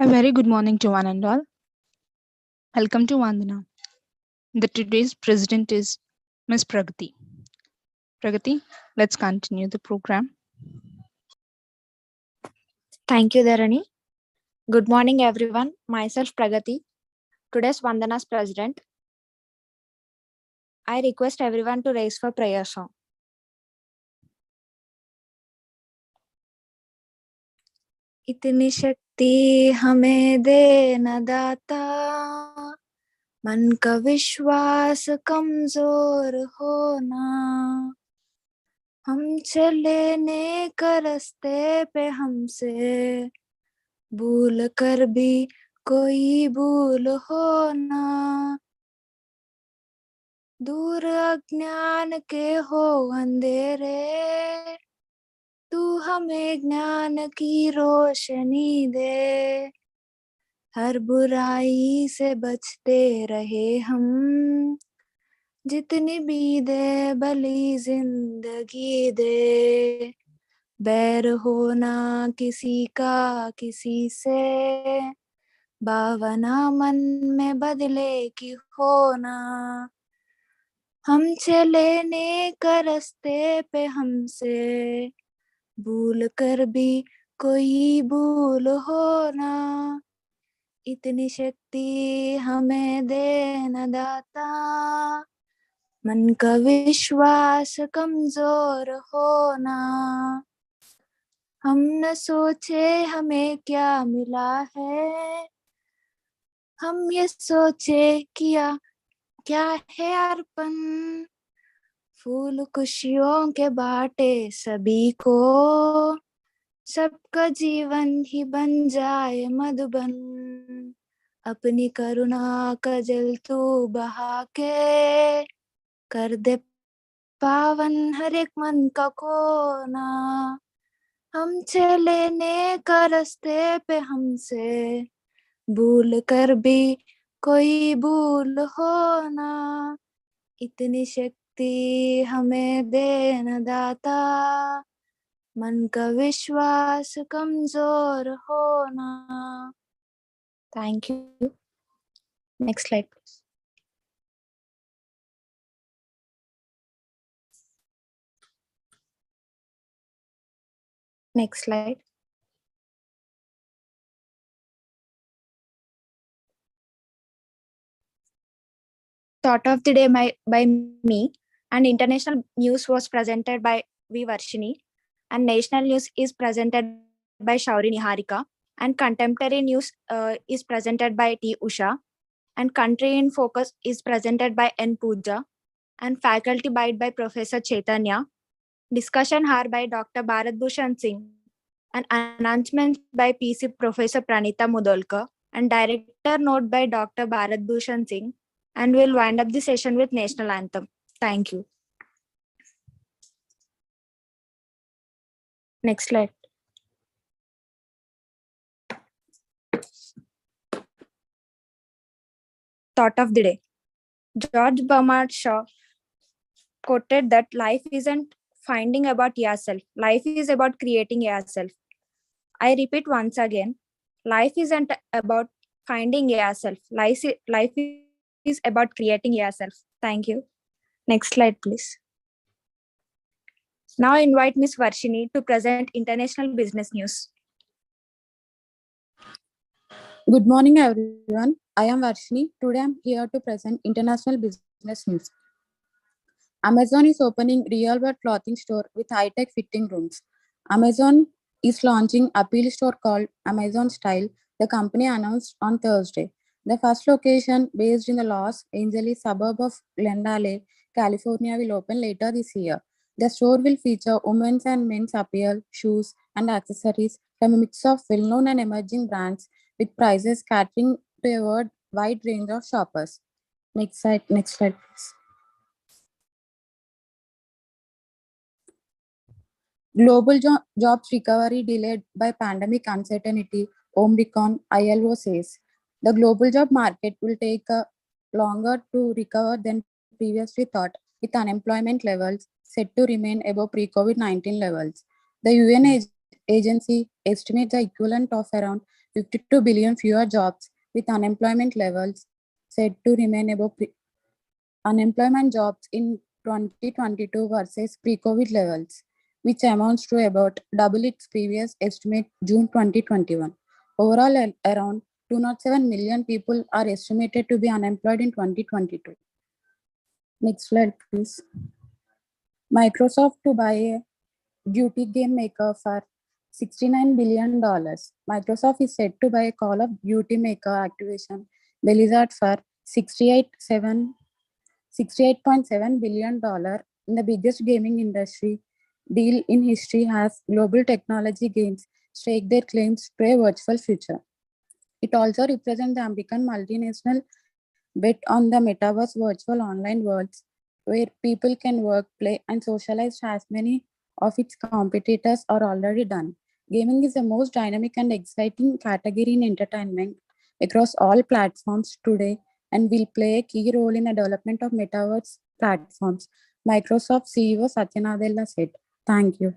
A very good morning to one and all. Welcome to Vandana. The today's president is Ms. Pragati. Pragati, let's continue the program. Thank you, Dharani. Good morning, everyone. Myself, Pragati, today's Vandana's president. I request everyone to raise for prayer song. इतनी शक्ति हमें दे न दाता, मन का विश्वास कमजोर होना, हम चले नेक रास्ते पे हमसे भूल कर भी कोई भूल होना, दूर अज्ञान के हो अंधेरे, तू हमें ज्ञान की रोशनी दे, हर बुराई से बचते रहे हम, जितनी भी दे भली जिंदगी दे, बैर होना किसी का किसी से, भावना मन में बदले की होना, हम चले नेक रास्ते पे हमसे भूल कर भी कोई भूल होना, इतनी शक्ति हमें दे न दाता, मन का विश्वास कमजोर होना, हम न सोचे हमें क्या मिला है, हम ये सोचे किया क्या है अर्पण, फूल खुशियों के बाटे सभी को, सबका जीवन ही बन जाए मधुबन, अपनी करुणा का जल तू बहा के, कर दे पावन हर एक मन का कोना, हम चले नेक रास्ते पे हमसे भूल कर भी कोई भूल होना, इतनी शक्ति हमें दे न दाता, मन का विश्वास कमजोर होना. Thank you. Next slide, please. Next slide. Thought of the day by me, and international news was presented by V. Varshini, and national news is presented by Shauri Niharika, and contemporary news is presented by T. Usha, and country in focus is presented by N. Pooja, and faculty bite by Professor Chaitanya, discussion hour by Dr. Bharat Bhushan Singh, and announcements by PC Professor Pranita Mudolkar, and director note by Dr. Bharat Bhushan Singh, and we'll wind up the session with National Anthem. Thank you. Next slide. Thought of the day. George Bernard Shaw quoted that life isn't finding about yourself, life is about creating yourself. I repeat once again, life isn't about finding yourself, life is about creating yourself. Thank you. Next slide, please. Now I invite Ms. Varshini to present international business news. Good morning, everyone. I am Varshini. Today I'm here to present international business news. Amazon is opening real-world clothing store with high-tech fitting rooms. Amazon is launching a appeal store called Amazon Style, the company announced on Thursday. The first location, based in the Los Angeles suburb of Glendale, California, will open later this year. The store will feature women's and men's apparel, shoes, and accessories from a mix of well-known and emerging brands with prices catering to a wide range of shoppers. Next slide, please. Global jobs recovery delayed by pandemic uncertainty, Omicron, ILO says. The global job market will take longer to recover than previously thought, with unemployment levels set to remain above pre-COVID-19 levels. The UN agency estimates the equivalent of around 52 billion fewer jobs, with unemployment levels said to remain above unemployment jobs in 2022 versus pre-COVID levels, which amounts to about double its previous estimate June 2021. Overall, around 207 million people are estimated to be unemployed in 2022. Next slide, please. Microsoft to buy a duty game maker for $69 billion. Microsoft is set to buy a Call of Duty maker Activision Blizzard for 68.7 billion in the biggest gaming industry deal in history as global technology giants stake their claims to a virtual future. It also represents the American multinational bet on the metaverse virtual online worlds where people can work, play, and socialize as many of its competitors are already done. Gaming is the most dynamic and exciting category in entertainment across all platforms today and will play a key role in the development of metaverse platforms, Microsoft CEO Satya Nadella said. Thank you.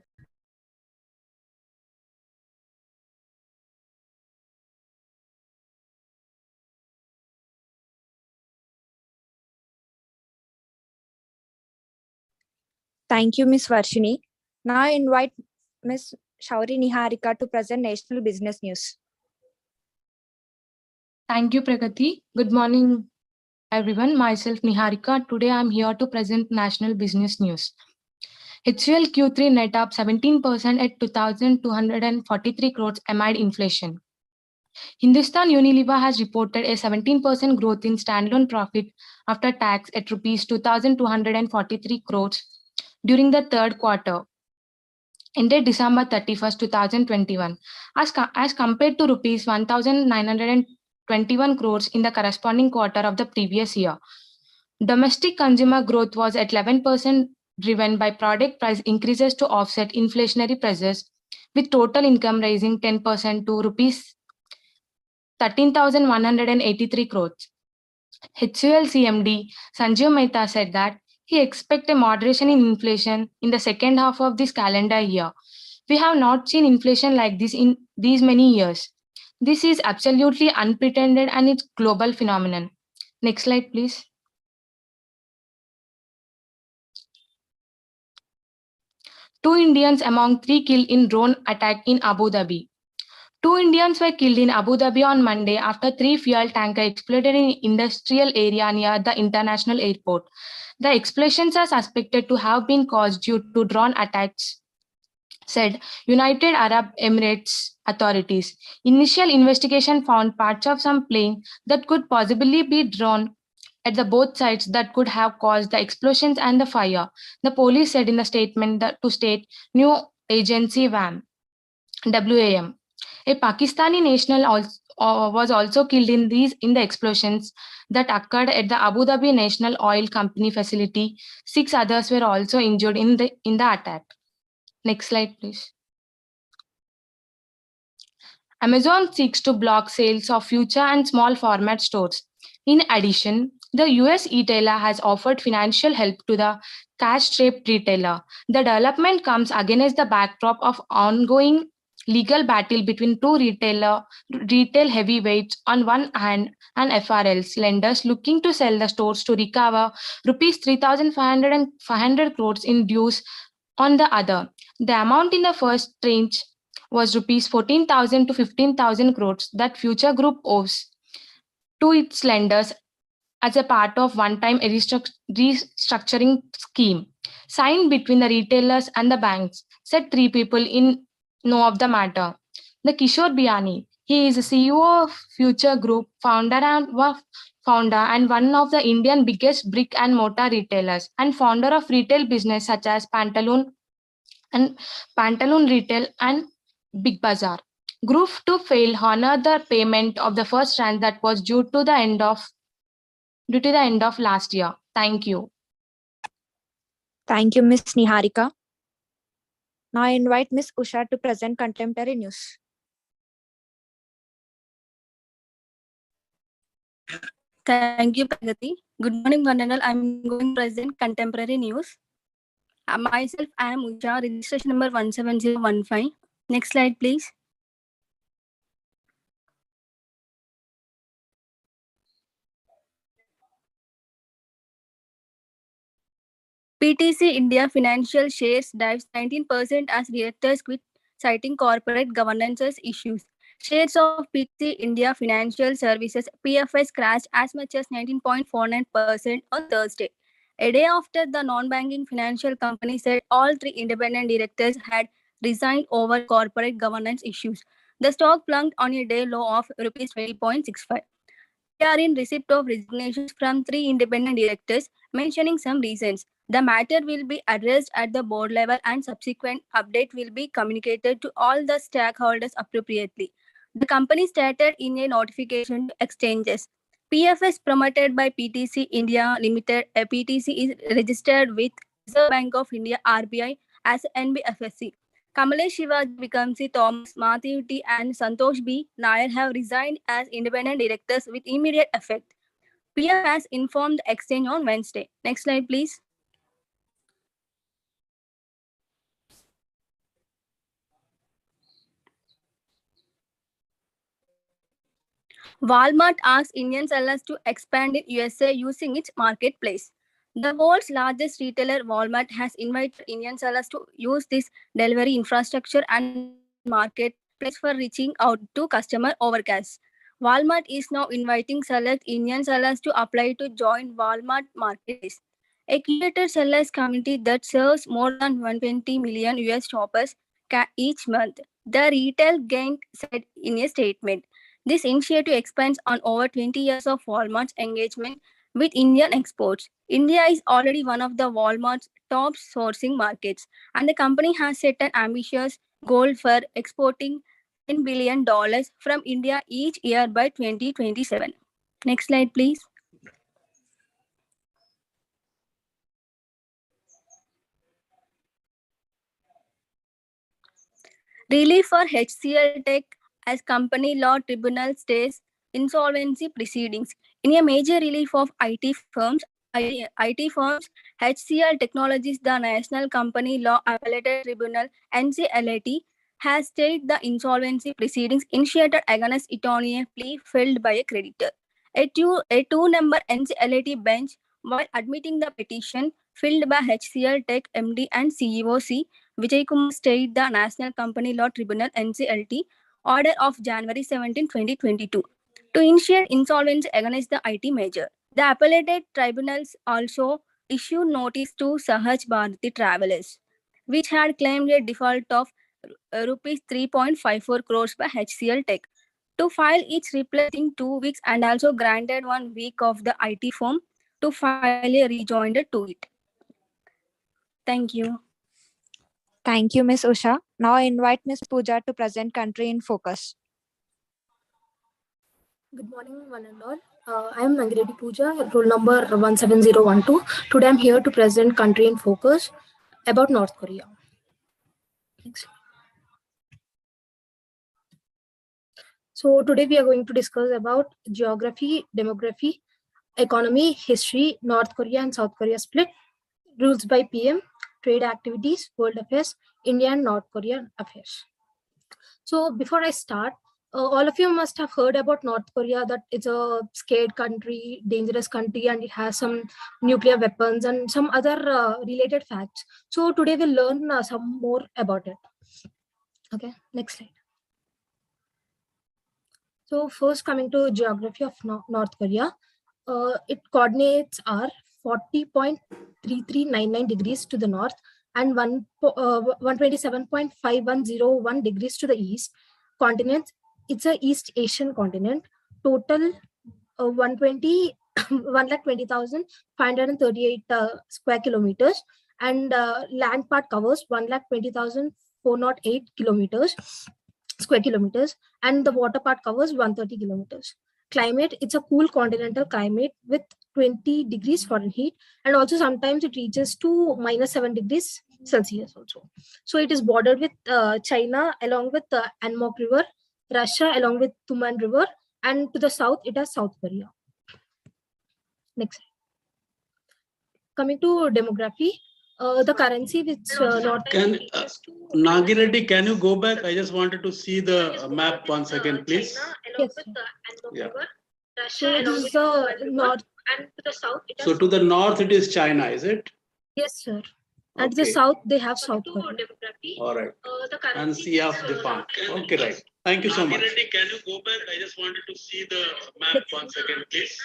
Thank you, Ms. Varshini. Now I invite Ms. Shauri Niharika to present national business news. Thank you, Pragati. Good morning, everyone. Myself, Niharika. Today, I'm here to present national business news. HCL Q3 net up 17% at 2,243 crores amid inflation. Hindustan Unilever has reported a 17% growth in standalone profit after tax at rupees 2,243 crores during the third quarter, ended December 31st, 2021, as compared to rupees 1,921 crores in the corresponding quarter of the previous year. Domestic consumer growth was at 11%, driven by product price increases to offset inflationary pressures, with total income rising 10% to rupees 13,183 crores. HUL CMD Sanjeev Mehta said that he expects a moderation in inflation in the second half of this calendar year. We have not seen inflation like this in these many years. This is absolutely unprecedented and it's global phenomenon. Next slide, please. Two Indians among three killed in drone attack in Abu Dhabi. Two Indians were killed in Abu Dhabi on Monday after three fuel tankers exploded in industrial area near the international airport. The explosions are suspected to have been caused due to drone attacks, said United Arab Emirates authorities. Initial investigation found parts of some plane that could possibly be drawn at the both sides that could have caused the explosions and the fire. The police said in the statement that to state new agency WAM. A Pakistani national was also killed in the explosions that occurred at the Abu Dhabi National Oil Company facility. Six others were also injured in the attack. Next slide, please. Amazon seeks to block sales of future and small format stores. In addition, the US retailer has offered financial help to the cash-strapped retailer. The development comes against the backdrop of ongoing legal battle between two retail heavyweights on one hand and FRLs lenders looking to sell the stores to recover rupees 3,500 and 500 crores in dues on the other. The amount in the first tranche was rupees 14,000 to 15,000 crores that Future Group owes to its lenders as a part of one-time restructuring scheme signed between the retailers and the banks, said three people in know of the matter. The Kishore Biani, he is the CEO of Future Group, founder and one of the Indian biggest brick and mortar retailers, and founder of retail business such as and Pantaloon Retail and Big Bazaar. Group to fail honor the payment of the first tranche that was due to the end of last year. Thank you. Thank you, Ms. Niharika. Now I invite Ms. Usha to present contemporary news. Thank you, Pragati. Good morning, Vandana. I'm going to present contemporary news. Myself, I am Usha, registration number 17015. Next slide, please. PTC India financial shares dives 19% as directors quit, citing corporate governance issues. Shares of PTC India Financial Services PFS crashed as much as 19.49% on Thursday. A day after the non-banking financial company said all three independent directors had resigned over corporate governance issues. The stock plunged on a day low of Rs 20.65. We are in receipt of resignations from three independent directors, mentioning some reasons. The matter will be addressed at the board level and subsequent update will be communicated to all the stakeholders appropriately. The company stated in a notification to exchanges. PFS promoted by PTC India Limited, a PTC is registered with Reserve Bank of India RBI as NBFSC. Kamalesh Shivaji Vikamsi, Thomas, Matthew T. and Santosh B. Nair have resigned as independent directors with immediate effect. PF has informed the exchange on Wednesday. Next slide, please. Walmart asks Indian sellers to expand in USA using its marketplace. The world's largest retailer, Walmart, has invited Indian sellers to use this delivery infrastructure and marketplace for reaching out to customer over cash. Walmart is now inviting select Indian sellers to apply to join Walmart Marketplace, a curated sellers community that serves more than 120 million US shoppers each month. The retail giant said in a statement. This initiative expands on over 20 years of Walmart's engagement with Indian exports. India is already one of the Walmart's top sourcing markets, and the company has set an ambitious goal for exporting $10 billion from India each year by 2027. Next slide, please. Relief for HCL Tech as company law tribunal stays insolvency proceedings. In a major relief of IT firms, HCL Technologies, the National Company Law Appellate Tribunal (NCLAT), has stayed the insolvency proceedings initiated against it on a plea filed by a creditor. A two-member NCLAT bench, while admitting the petition filed by HCL Tech MD and CEO Vijay Kumar stayed the National Company Law Tribunal (NCLT) order of January 17, 2022, to initiate insolvency against the IT major. The appellated tribunals also issued notice to Sahaj Bharati Travelers, which had claimed a default of rupees 3.54 crores by HCL Tech, to file its reply in 2 weeks, and also granted 1 week of the IT firm to file a rejoinder to it. Thank you. Thank you, Ms. Usha. Now I invite Ms. Pooja to present Country in Focus. Good morning, one and all. I am Nangiredi Pooja, roll number 17012. Today I am here to present Country in Focus about North Korea. Next. So today we are going to discuss about geography, demography, economy, history, North Korea and South Korea split, rules by PM, trade activities, world affairs, India and North Korean affairs. So before I start, all of you must have heard about North Korea, that it's a scared country, dangerous country, and it has some nuclear weapons and some other related facts. So today we'll learn some more about it. Okay, next slide. So first, coming to geography of North Korea, it coordinates are 40.3399 degrees to the north and 127.5101 degrees to the east. Continents, it's a East Asian continent. Total 120,538 square kilometers, and land part covers 120,408 square kilometers, and the water part covers 130 kilometers. Climate, it's a cool continental climate with 20 degrees Fahrenheit, and also sometimes it reaches to -7 degrees Celsius also. So it is bordered with China along with the Anmok River, Russia along with Tuman River, and to the south it has South Korea. Next. Coming to demography, the currency which Nagiredi, can you go back? I just wanted to see the map once again, please. Yes. Yeah. So this is the north and to the south. So to the north it is China, is it? Yes, sir. And to the south they have South Korea. All right. And Sea of Japan. Okay, right. Thank you so much. Can you go back? I just wanted to see the map once again, please.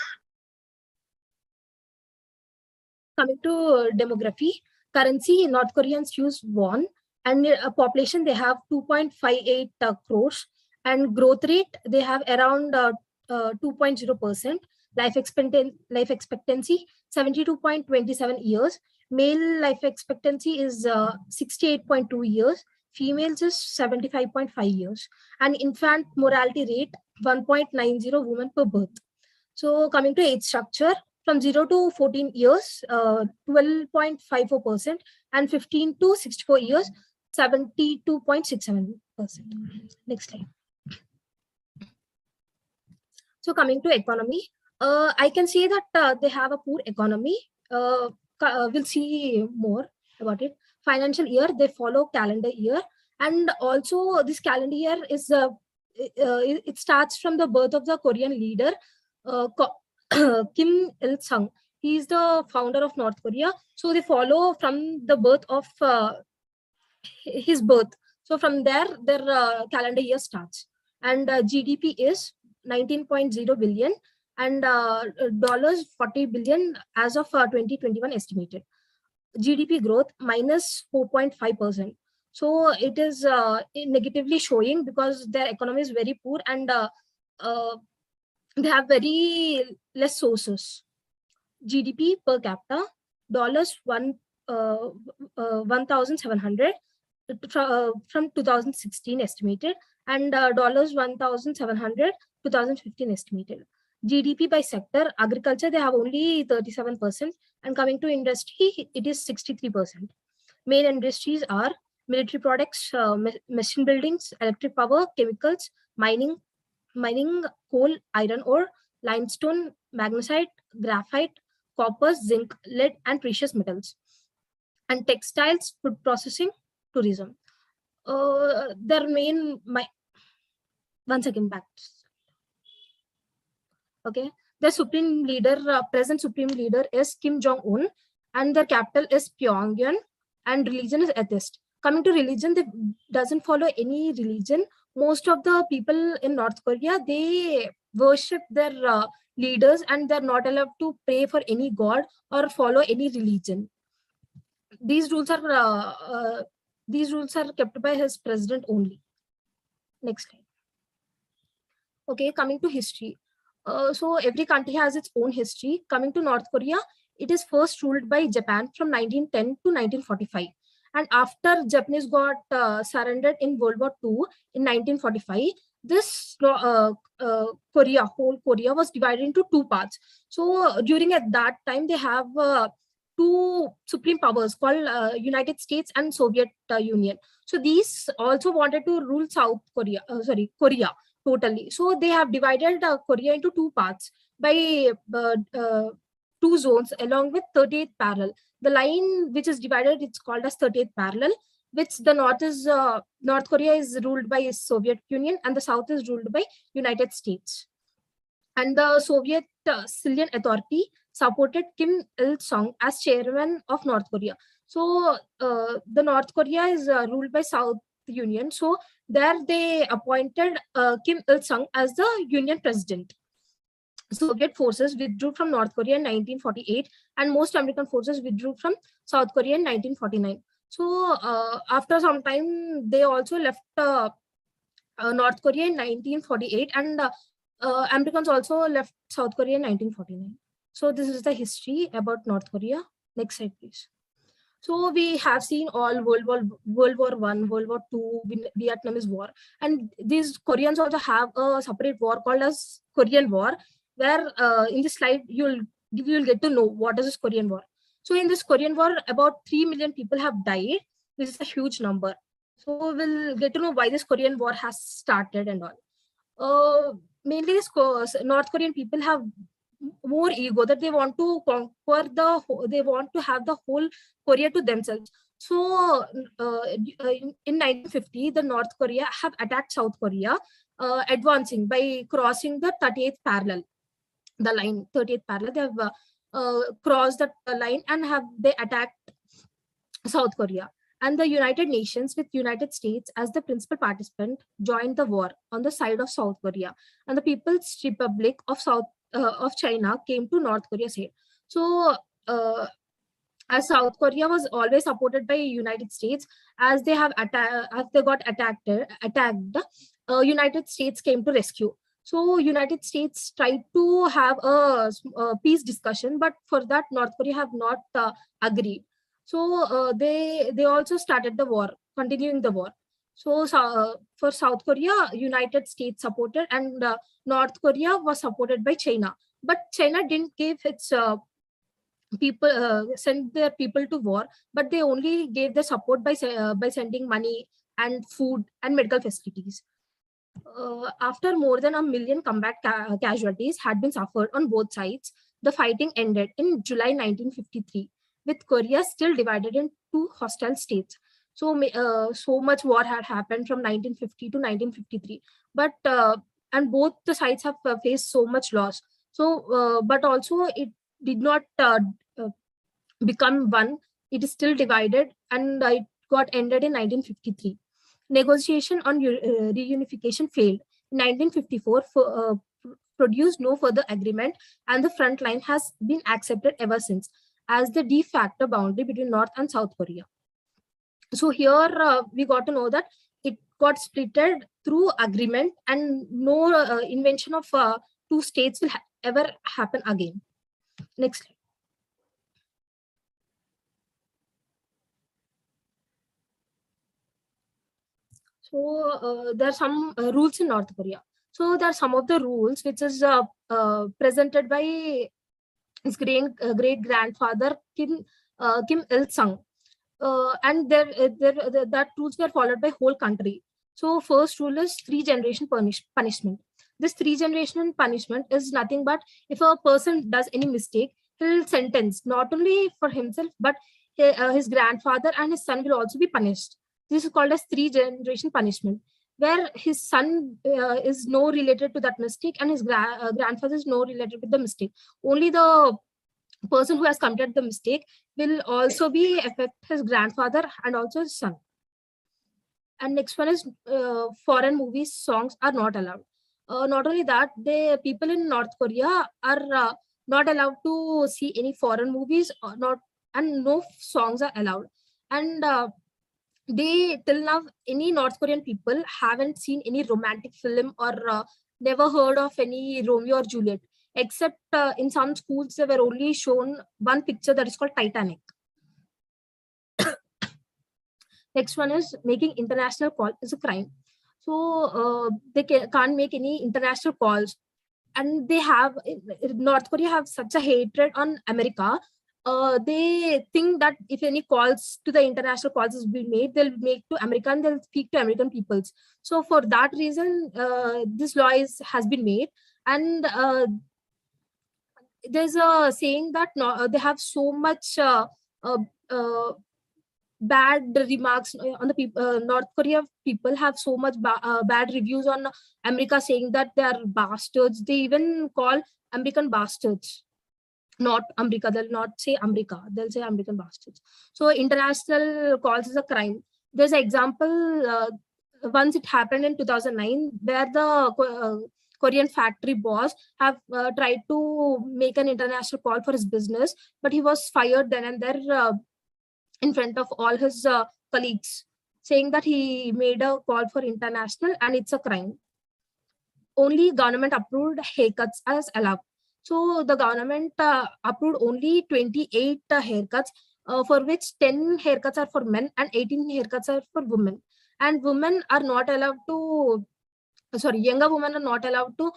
Coming to demography, currency, North Koreans use won, and a population they have 2.58 crores, and growth rate they have around 2.0%. Life expectancy 72.27 years. Male life expectancy is 68.2 years. Females is 75.5 years, and infant mortality rate 1.90 women per birth. So coming to age structure, from 0 to 14 years, 12.54%, and 15 to 64 years, 72.67%. Next slide. So coming to economy, I can say that they have a poor economy. We'll see more about it. Financial year, they follow calendar year, and also this calendar year is it starts from the birth of the Korean leader Kim Il-sung. He is the founder of North Korea. So they follow from the birth of his birth. So from there, their calendar year starts. And GDP is 19.0 billion and dollars 40 billion as of 2021 estimated. GDP growth minus 4.5%. So it is negatively showing because their economy is very poor and they have very less sources. GDP per capita dollars 1,700 from 2016 estimated, and dollars 1,700 2015 estimated. GDP by sector, agriculture they have only 37%, and coming to industry it is 63%. Main industries are military products, machine buildings, electric power, chemicals, mining, coal, iron ore, limestone, magnesite, graphite, copper, zinc, lead, and precious metals. And textiles, food processing, tourism. Their main, once again back. Okay, the supreme leader, present supreme leader is Kim Jong-un, and their capital is Pyongyang, and religion is atheist. Coming to religion, they doesn't follow any religion, most of the people in North Korea, they worship their leaders, and they're not allowed to pray for any god or follow any religion. These rules are kept by his president only. Next slide. Okay, coming to history. So every country has its own history. Coming to North Korea, it is first ruled by Japan from 1910 to 1945. And after Japanese got surrendered in World War II in 1945, this whole Korea was divided into two parts. So during at that time, they have two supreme powers called United States and Soviet Union. So these also wanted to rule Korea totally. So they have divided Korea into two parts by two zones along with 38th parallel. The line which is divided, it's called as 38th parallel, which the North Korea is ruled by Soviet Union and the south is ruled by United States. And the Soviet Civilian Authority supported Kim Il-sung as chairman of North Korea. So the North Korea is ruled by South Union. So there they appointed Kim Il-sung as the Union president. Soviet forces withdrew from North Korea in 1948, and most American forces withdrew from South Korea in 1949. So after some time, they also left North Korea in 1948, and Americans also left South Korea in 1949. So this is the history about North Korea. Next slide, please. So we have seen all World War I, World War II, Vietnamese War, and these Koreans also have a separate war called as Korean War, where in this slide you'll get to know what is this Korean War. So in this Korean War, about 3 million people have died. This is a huge number. So we'll get to know why this Korean War has started and all. Mainly, North Korean people have more ego, that they want to conquer they want to have the whole Korea to themselves. So in 1950, the North Korea have attacked South Korea, advancing by crossing the 38th parallel, the line 38th parallel. They have crossed the line and they attacked South Korea. And the United Nations, with United States as the principal participant, joined the war on the side of South Korea. And the People's Republic of China came to North Korea's aid. So as South Korea was always supported by United States, as they got attacked, United States came to rescue. So United States tried to have a peace discussion, but for that North Korea have not agreed. So they also started the war, continuing the war. So for South Korea, United States supported, and North Korea was supported by China. But China didn't give its send their people to war, but they only gave the support by sending money and food and medical facilities. After more than 1 million combat casualties had been suffered on both sides, the fighting ended in July 1953, with Korea still divided into two hostile states. So so much war had happened from 1950 to 1953, but and both the sides have faced so much loss. So but also it did not become one. It is still divided, and it got ended in 1953. Negotiation on reunification failed. In 1954, produced no further agreement, and the front line has been accepted ever since as the de facto boundary between North and South Korea. So here we got to know that it got splitted through agreement, and no invention of two states will ever happen again. Next slide. So there are some rules in North Korea. So there are some of the rules which is presented by his great grandfather Kim Il-sung, and that rules were followed by whole country. So first rule is 3-generation punishment. This 3-generation punishment is nothing but if a person does any mistake, he'll sentence not only for himself, but his grandfather and his son will also be punished. This is called as 3-generation punishment, where his son is no related to that mistake, and his grandfather is no related with the mistake. Only the person who has committed the mistake will also be affect his grandfather and also his son. And next one is foreign movies songs are not allowed. Not only that, the people in North Korea are not allowed to see any foreign movies, or not, and no songs are allowed. And they till now, any North Korean people haven't seen any romantic film, or never heard of any Romeo or Juliet, except in some schools they were only shown one picture that is called Titanic. Next one is making international call is a crime. So they can't make any international calls, and they have, North Korea have such a hatred on America. They think that if any calls to the international calls is being made, they'll make to America and they'll speak to American peoples. So for that reason, this law has been made. And there's a saying that they have so much uh, uh, bad remarks on the people. North Korea people have so much bad reviews on America, saying that they are bastards. They even call American bastards. Not America, they'll not say America, they'll say American bastards. So international calls is a crime. There's an example, once it happened in 2009, where the Korean factory boss have tried to make an international call for his business, but he was fired then and there, in front of all his colleagues, saying that he made a call for international and it's a crime. Only government approved haircuts as allowed. So the government approved only 28 haircuts, for which 10 haircuts are for men and 18 haircuts are for women. And women are not allowed to, younger women are not allowed to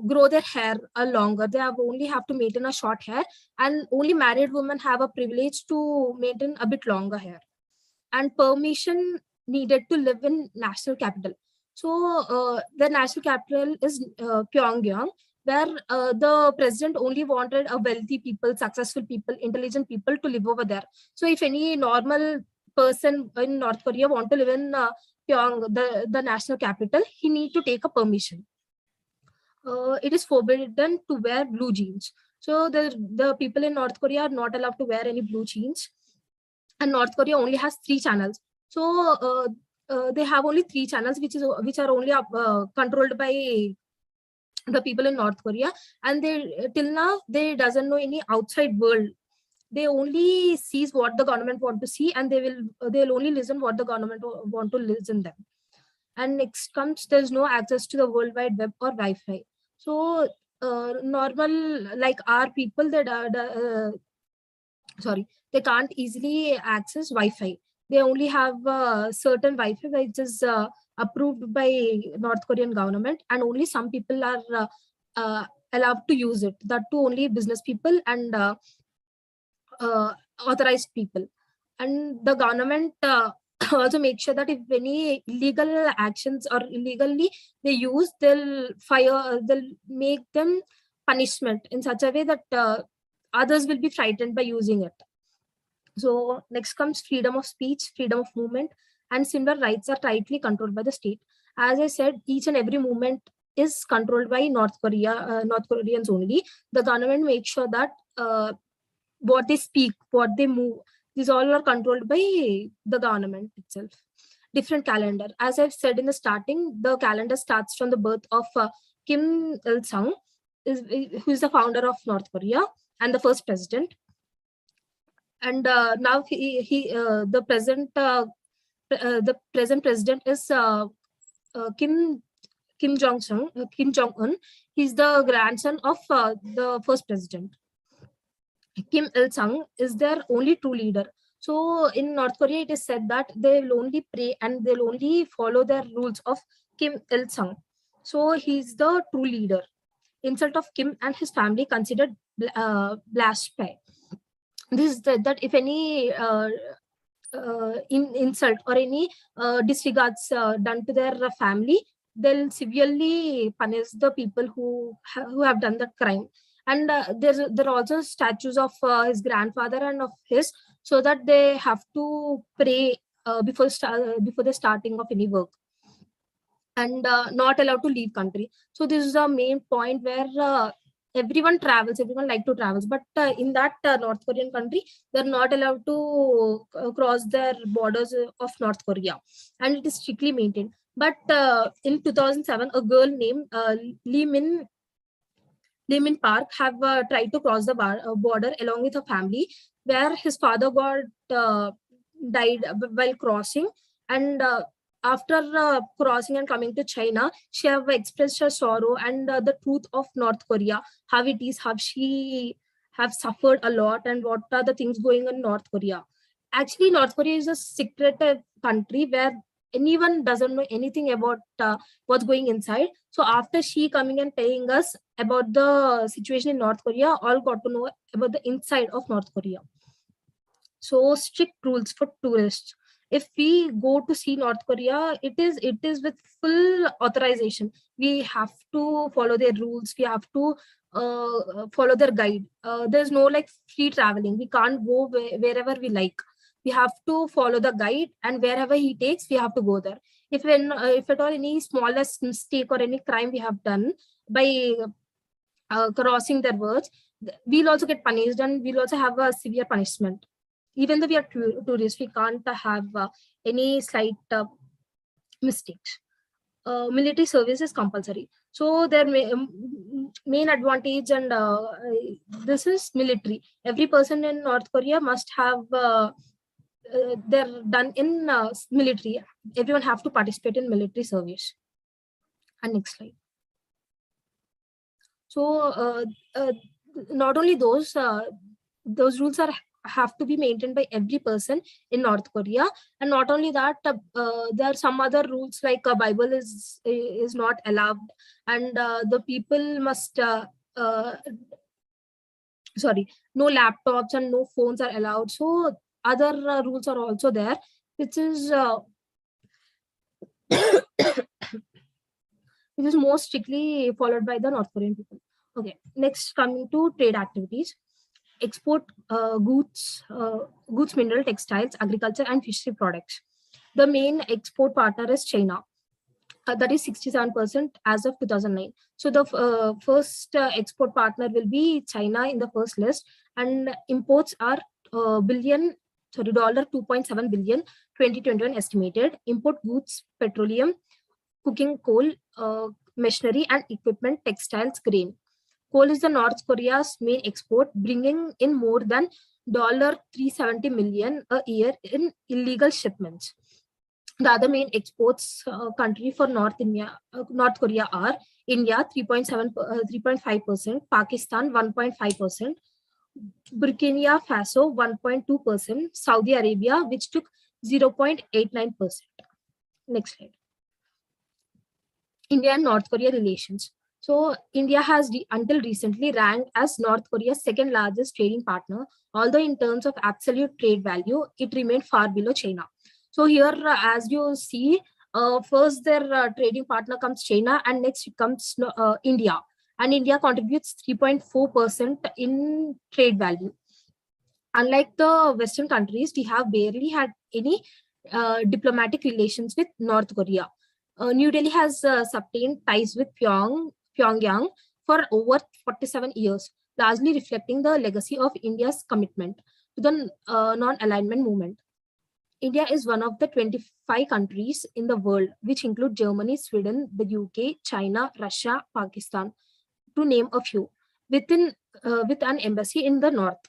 grow their hair longer. They only have to maintain a short hair, and only married women have a privilege to maintain a bit longer hair. And permission needed to live in national capital. So the national capital is Pyongyang, where the president only wanted a wealthy people, successful people, intelligent people to live over there. So if any normal person in North Korea want to live in the national capital, he need to take a permission. It is forbidden to wear blue jeans. So the people in North Korea are not allowed to wear any blue jeans. And North Korea only has 3 channels. So they have only 3 channels, which are only controlled by the people in North Korea. And they till now they doesn't know any outside world. They only sees what the government want to see, and they'll only listen what the government want to listen them. And next comes, there's no access to the World Wide Web or Wi-Fi. So normal, like our people, that they can't easily access Wi-Fi. They only have certain Wi-Fi which is approved by North Korean government, and only some people are allowed to use it. That too only business people and authorized people. And the government also make sure that if any illegal actions or illegally they use, they'll make them punishment in such a way that others will be frightened by using it. So next comes freedom of speech, freedom of movement, and similar rights are tightly controlled by the state. As I said, each and every movement is controlled by North Koreans only. The government makes sure that what they speak, what they move, these all are controlled by the government itself. Different calendar. As I've said in the starting, the calendar starts from the birth of Kim Il-sung, who is the founder of North Korea and the first president. And now the present president is Kim Jong-un. He's the grandson of the first president. Kim Il-sung is their only true leader. So in North Korea, it is said that they will only pray and they'll only follow the rules of Kim Il-sung. So he's the true leader. Insult of Kim and his family considered blasphemy. This is that if any insult or any disregards done to their family, they'll severely punish the people who have done that crime. And there are also statues of his grandfather and of his, so that they have to pray before the starting of any work, and not allowed to leave country. So this is the main point where everyone travels, everyone like to travels, but in that North Korean country, they're not allowed to cross their borders of North Korea, and it is strictly maintained. But in 2007, a girl named Lee Min Park have tried to cross the border along with her family, where his father got died while crossing, and after crossing and coming to China, she have expressed her sorrow and the truth of North Korea, how it is, how she have suffered a lot, and what are the things going on in North Korea. Actually, North Korea is a secret country where anyone doesn't know anything about what's going inside. So after she coming and telling us about the situation in North Korea, all got to know about the inside of North Korea. So strict rules for tourists. If we go to see North Korea, it is with full authorization. We have to follow their rules. We have to follow their guide. There's no like free traveling. We can't go wherever we like. We have to follow the guide, and wherever he takes, we have to go there. If at all any smallest mistake or any crime we have done by crossing their words, we'll also get punished, and we'll also have a severe punishment. Even though we are tourists, we can't have any slight mistakes. Military service is compulsory. So their main advantage, and this is military. Every person in North Korea must have they're done in military. Everyone have to participate in military service. And next slide. So not only those rules have to be maintained by every person in North Korea, and not only that, there are some other rules like a Bible is not allowed, and the people must no laptops and no phones are allowed. So other rules are also there, which is which is more strictly followed by the North Korean people. Okay, next, coming to trade activities. Export goods, mineral, textiles, agriculture, and fishery products. The main export partner is China. That is 67% as of 2009. So the first export partner will be China in the first list, and imports are $2.7 billion 2021 estimated. Import goods, petroleum, cooking coal, machinery and equipment, textiles, grain. Coal is the North Korea's main export, bringing in more than $370 million a year in illegal shipments. The other main exports country for North Korea are India 3.5%, Pakistan 1.5%, Burkina Faso 1.2%, Saudi Arabia, which took 0.89%. Next slide. India and North Korea relations. So India has until recently ranked as North Korea's second largest trading partner, although in terms of absolute trade value, it remained far below China. So here, as you see, first their trading partner comes China, and next it comes India. And India contributes 3.4% in trade value. Unlike the Western countries, we have barely had any diplomatic relations with North Korea. New Delhi has sustained ties with Pyongyang for over 47 years, largely reflecting the legacy of India's commitment to the non-alignment movement. India is one of the 25 countries in the world, which include Germany, Sweden, the UK, China, Russia, Pakistan, to name a few, with an embassy in the north.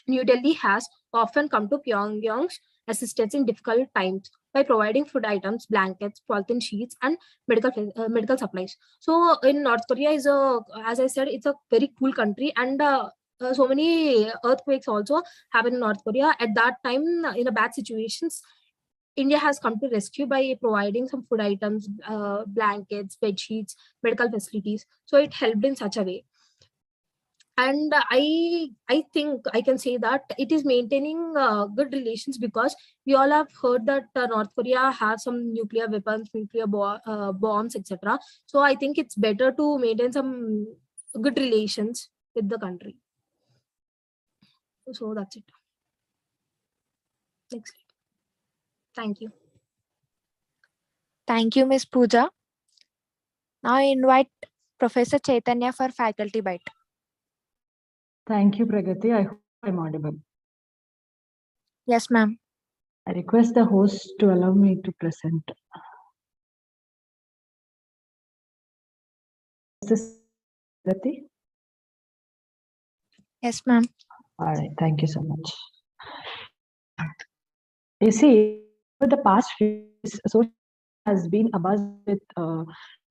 New Delhi has often come to Pyongyang's assistance in difficult times by providing food items, blankets, polythene sheets, and medical supplies. So in North Korea as I said, it's a very cool country, and so many earthquakes also happen in North Korea. At that time, in a bad situations, India has come to rescue by providing some food items, blankets, bed sheets, medical facilities. So it helped in such a way. And I think I can say that it is maintaining good relations, because we all have heard that North Korea has some nuclear weapons, nuclear bombs, etc. So I think it's better to maintain some good relations with the country. So that's it. Next slide. Thank you. Thank you, Ms. Pooja. Now I invite Professor Chaitanya for faculty bite. Thank you, Pragati. I hope I'm audible. Yes, ma'am. I request the host to allow me to present. Pragati? Yes, ma'am. All right, thank you so much. You see, for the past few years, social has been abuzz with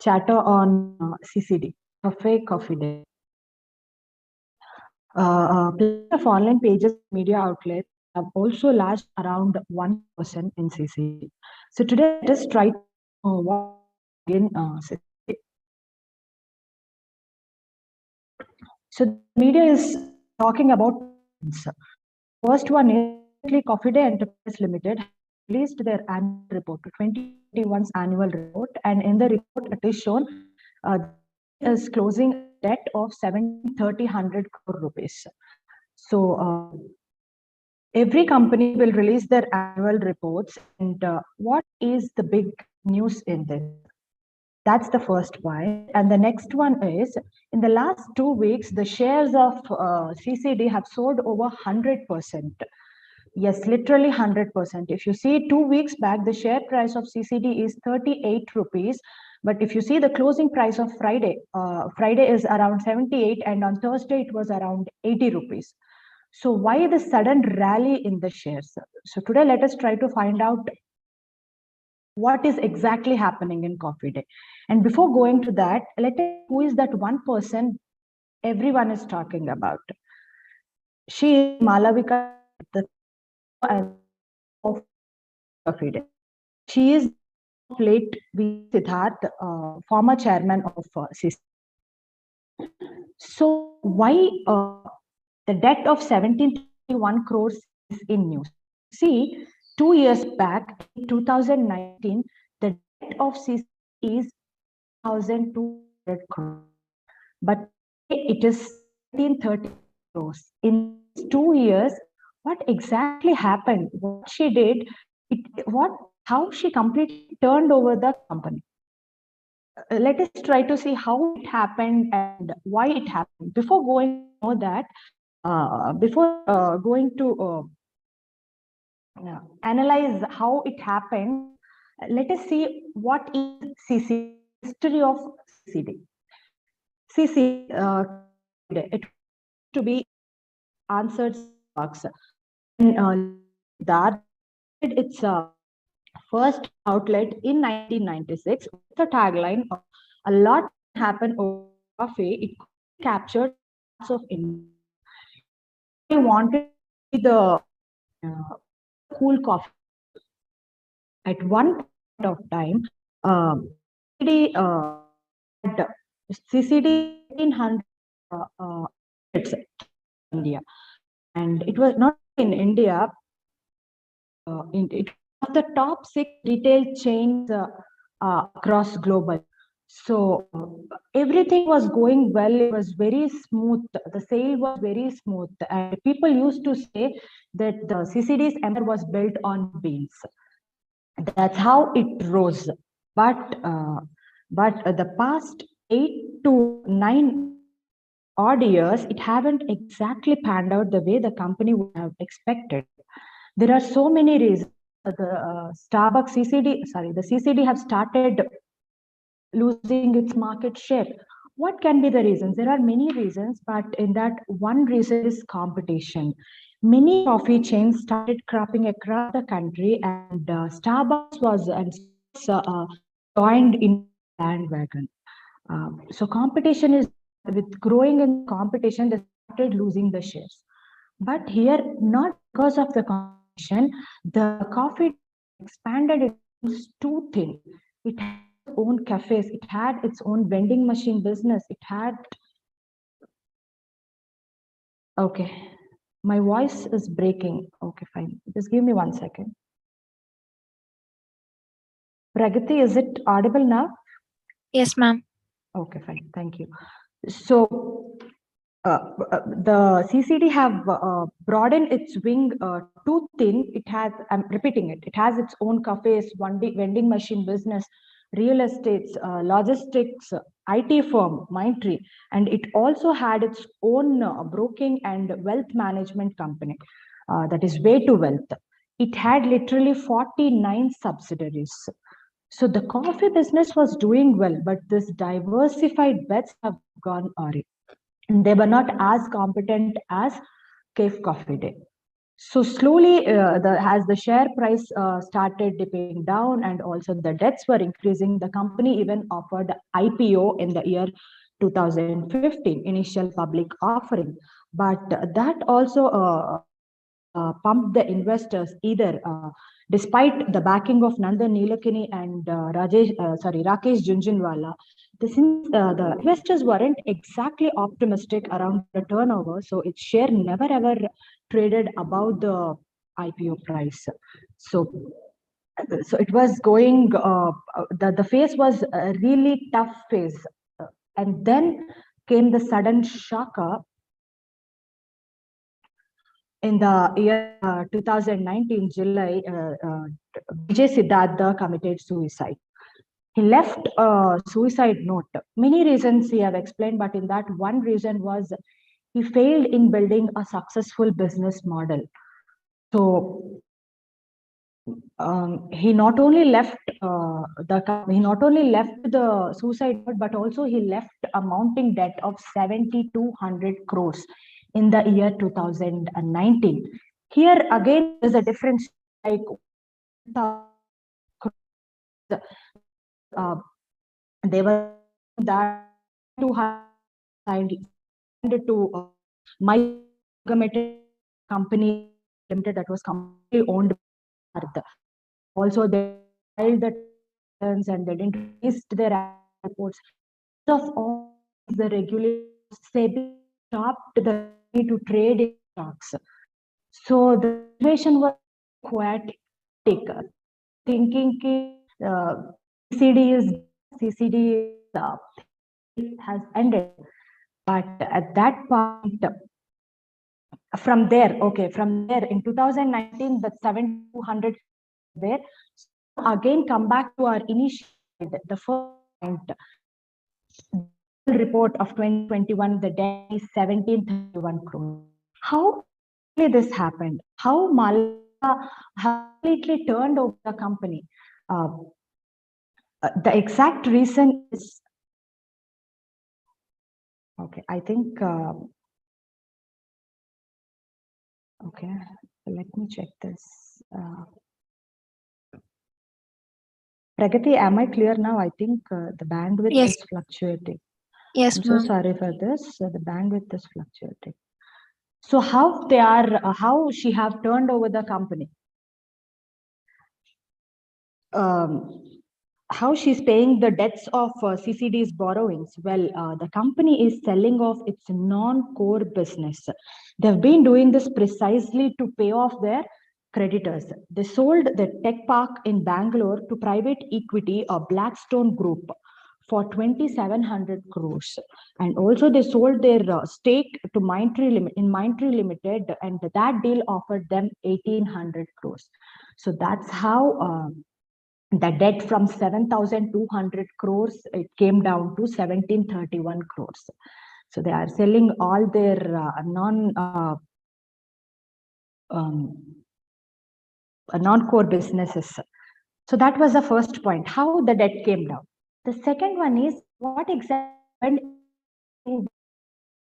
chatter on CCD, Cafe Coffee Day. Plenty of online pages, media outlets have also lashed around 1% in CCD. So today, let us try to know what again CCD. So the media is talking about things. First one is Coffee Day Enterprise Limited released their annual report, 2021's annual report, and in the report it is shown the is closing a debt of 1,730 crore rupees. So every company will release their annual reports, and what is the big news in this? That's the first point. And the next one is, in the last 2 weeks, the shares of CCD have soared over 100%. Yes, literally 100%. If you see 2 weeks back, the share price of CCD is 38 rupees. But if you see the closing price of Friday, Friday is around 78, and on Thursday it was around 80 rupees. So why the sudden rally in the shares? So today let us try to find out what is exactly happening in Coffee Day. And before going to that, let us who is that one person everyone is talking about. She is Malavika, the of Coffee Day. She is late V. Siddharth, former chairman of CC. So why the debt of 1731 crores is in news? See, 2 years back, in 2019, the debt of CC is 1,200 crores. But it is 1730 crores. In 2 years, what exactly happened? What she did, how she completely turned over the company. Let us try to see how it happened and why it happened. Before going to know that, before going to analyze how it happened, let us see what is CCD, history of CCD. CCD, it to be answered box. And that its first outlet in 1996 with the tagline of "A lot happened over coffee." It captured parts of India. I wanted to be the cool coffee. At one point of time, CCD had CCD 1800 it's India, and it was not in India. It was the top 6 retail chains across global. So everything was going well. It was very smooth. The sale was very smooth, and people used to say that the CCD's empire was built on beans. That's how it rose. But the past 8 to 9 odd years, it haven't exactly panned out the way the company would have expected. There are so many reasons. The Starbucks CCD, sorry, the CCD have started losing its market share. What can be the reasons? There are many reasons, but in that one reason is competition. Many coffee chains started cropping across the country, and Starbucks was joined in bandwagon. So competition is with growing in competition, they started losing the shares. But here, not because of the competition, the coffee expanded its too thin. It had its own cafes, it had its own vending machine business, it had. Okay, my voice is breaking. Okay, fine. Just give me 1 second. Pragati, is it audible now? Yes, ma'am. Okay, fine. Thank you. So the CCD have broadened its wing too thin. It has, I'm repeating it, it has its own cafes, vending machine business, real estates, logistics, IT firm, Mindtree, and it also had its own broking and wealth management company, that is Way to Wealth. It had literally 49 subsidiaries. So the coffee business was doing well, but this diversified bets have gone awry. And they were not as competent as Cave Coffee Day. So slowly, as the share price started dipping down and also the debts were increasing, the company even offered IPO in the year 2015, initial public offering. But that also pumped the investors either, despite the backing of Nandan Nilekani and Rakesh Junjunwala. The investors weren't exactly optimistic around the turnover, so its share never ever traded above the IPO price. So it was going. The phase was a really tough phase, and then came the sudden shocker in the year 2019 July. Vijay Siddhartha committed suicide. He left a suicide note. Many reasons he have explained, but in that one reason was he failed in building a successful business model. So he not only left the suicide note, but also he left a mounting debt of 7,200 crores in the year 2019. Here again, there's a difference. Like they were that to my company limited that was completely owned by Bharat. Also, they filed the returns and they didn't release their reports. Of all the regulators SEBI stopped the company to trade in stocks. So the situation was quite critical. Thinking CCD is CCD has ended, but at that point, from there in 2019, the 7,200 there. So again, come back to our initial, the first point, report of 2021, the debt is 1731 crores. How this happened? How Malviya completely turned over the company? The exact reason is, okay, I think, okay, let me check this. Pragati, am I clear now? I think the bandwidth Yes. is fluctuating. Yes, I'm so ma'am. sorry for this. The bandwidth is fluctuating. So how she have turned over the company? How she's paying the debts of CCD's borrowings? Well, the company is selling off its non-core business. They've been doing this precisely to pay off their creditors. They sold the tech park in Bangalore to private equity or Blackstone Group for 2,700 crores. And also they sold their stake to Mindtree Limited, and that deal offered them 1,800 crores. So that's how the debt from 7,200 crores, it came down to 1,731 crores. So they are selling all their non-core businesses. So that was the first point, how the debt came down. The second one is what exactly happened.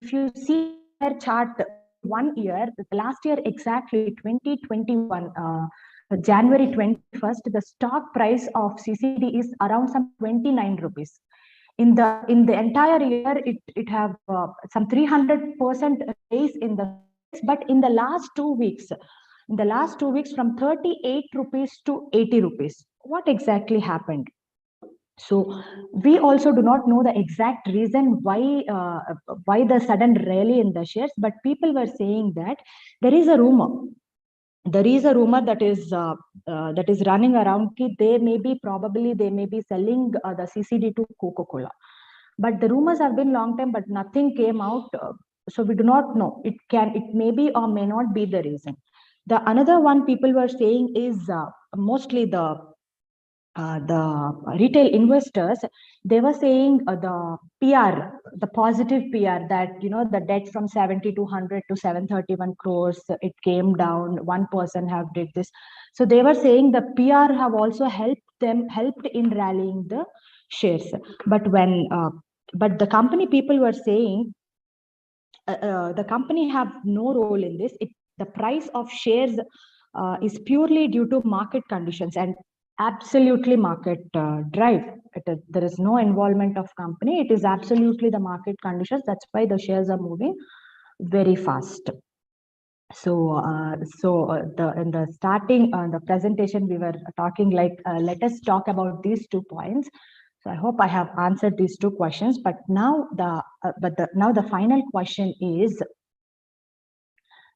If you see their chart, 1 year, last year exactly 2021, January 21st, the stock price of CCD is around some 29 rupees. In the entire year, it have some 300% raise in the, but in the last 2 weeks, from 38 rupees to 80 rupees, what exactly happened? So we also do not know the exact reason why the sudden rally in the shares, but people were saying that there is a rumor. There is a rumor that is running around. They may be selling the CCD to Coca-Cola, but the rumors have been long time, but nothing came out. So we do not know. It may be or may not be the reason. The another one people were saying is mostly the the retail investors, they were saying the PR, the positive PR, that the debt from 70 to 100 to 731 crores, it came down. One person have did this, so they were saying the PR have also helped in rallying the shares. But but the company people were saying the company have no role in this. The price of shares is purely due to market conditions and absolutely market drive. There is no involvement of company. It is absolutely the market conditions. That's why the shares are moving very fast. So, in the starting the presentation, we were talking like, let us talk about these 2 points. So I hope I have answered these 2 questions. But now the final question is,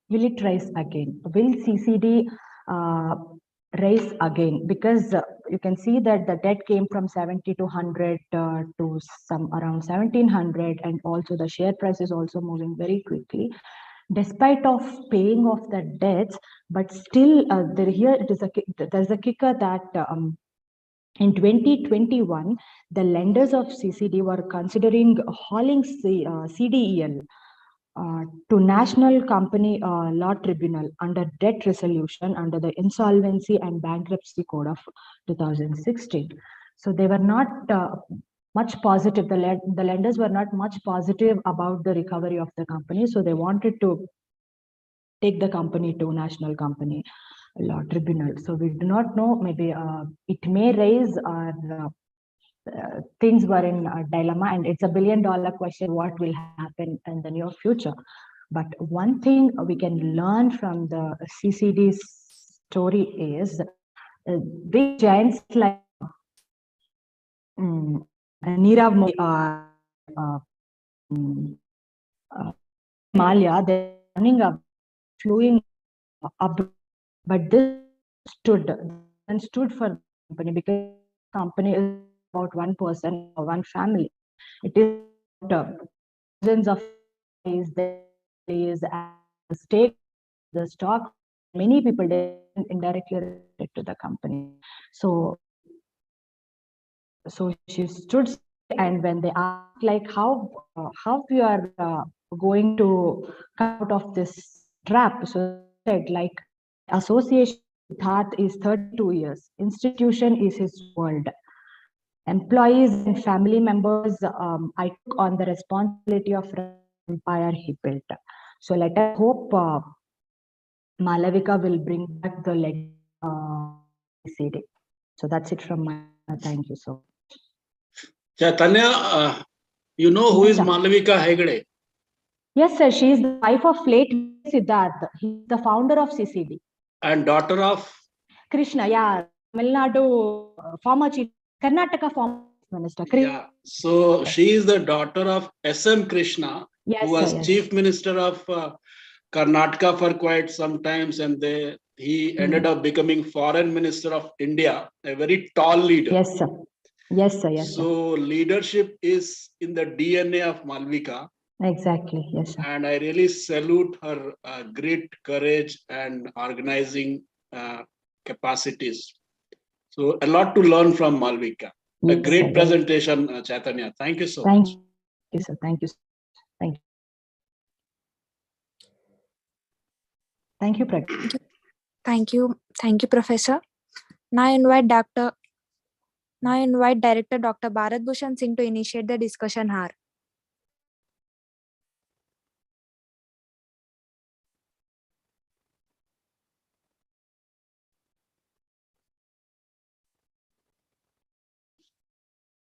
will it rise again? Will CCD rise again? Because you can see that the debt came from 70 to 100 to some around 1700, and also the share price is also moving very quickly. Despite of paying off the debts, but still there's a kicker that in 2021, the lenders of CCD were considering hauling CDEL to National Company Law Tribunal under debt resolution under the Insolvency and Bankruptcy Code of 2016. So they were not much positive. The lenders were not much positive about the recovery of the company. So they wanted to take the company to National Company Law Tribunal. So we do not know, maybe it may raise or things were in a dilemma, and it's a $1 billion question, what will happen in the near future. But one thing we can learn from the CCD story is big giants like Nirav Modi Malia, they're running up, flowing up, but this stood for the company, because the company is about one person or one family. It is thousands of families, the stake, the stock, many people indirectly related to the company. So she stood, and when they asked like how you are going to come out of this trap, so she said like, association with Hearth is 32 years. Institution is his world. Employees and family members, I took on the responsibility of empire he built. So let us hope Malavika will bring back the legacy CD. So that's it from my. Thank you so much. Chaitanya, you know who is Malavika Hegde? Yes, sir. She is the wife of late Siddharth. He is the founder of CCD. And daughter of? Krishna, yeah. Tamil Nadu, former chief, Karnataka former minister. Yeah. So she is the daughter of SM Krishna, who was chief minister of Karnataka for quite some times, and he ended up becoming foreign minister of India, a very tall leader. Yes, sir. Yes, sir. Yes, so leadership is in the DNA of Malvika. Exactly. Yes, sir. And I really salute her great courage and organizing capacities. So a lot to learn from Malvika. Yes, a great presentation, Chaitanya. Thank you so much. Thank you, sir. Thank you. Thank you. Thank you, Pragati. Thank you. Thank you, Professor. Now I invite Director Dr. Bharat Bhushan Singh to initiate the discussion hour.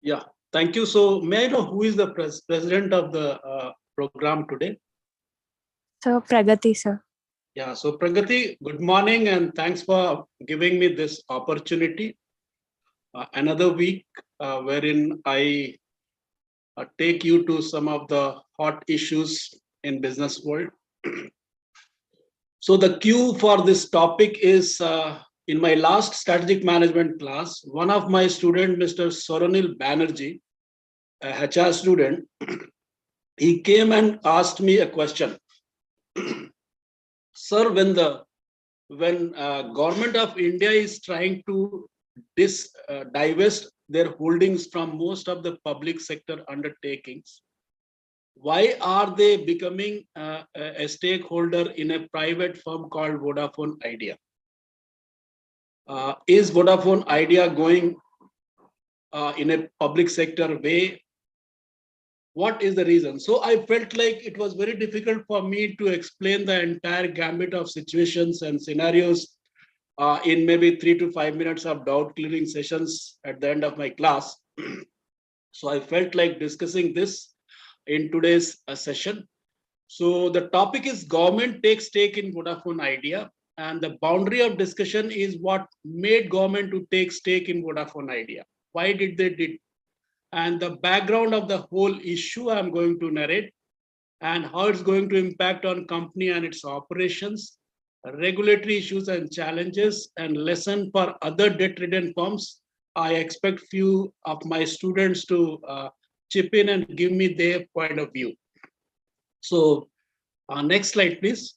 Yeah, thank you. So may I know who is the president of the program today? So Pragati, sir. Yeah, so Pragati, good morning and thanks for giving me this opportunity. Another week wherein I take you to some of the hot issues in business world. So the cue for this topic is in my last strategic management class, one of my students, Mr. Soronil Banerjee, a HR student, he came and asked me a question. Sir, when government of India is trying to divest their holdings from most of the public sector undertakings? Why are they becoming a stakeholder in a private firm called Vodafone Idea? Is Vodafone Idea going in a public sector way? What is the reason? So I felt like it was very difficult for me to explain the entire gambit of situations and scenarios in maybe 3 to 5 minutes of doubt clearing sessions at the end of my class. So I felt like discussing this in today's session. So the topic is government takes stake in Vodafone Idea, and the boundary of discussion is what made government to take stake in Vodafone Idea. Why did they did? And the background of the whole issue I'm going to narrate, and how it's going to impact on company and its operations, regulatory issues and challenges, and lesson for other debt-ridden firms. I expect few of my students to chip in and give me their point of view. So next slide, please.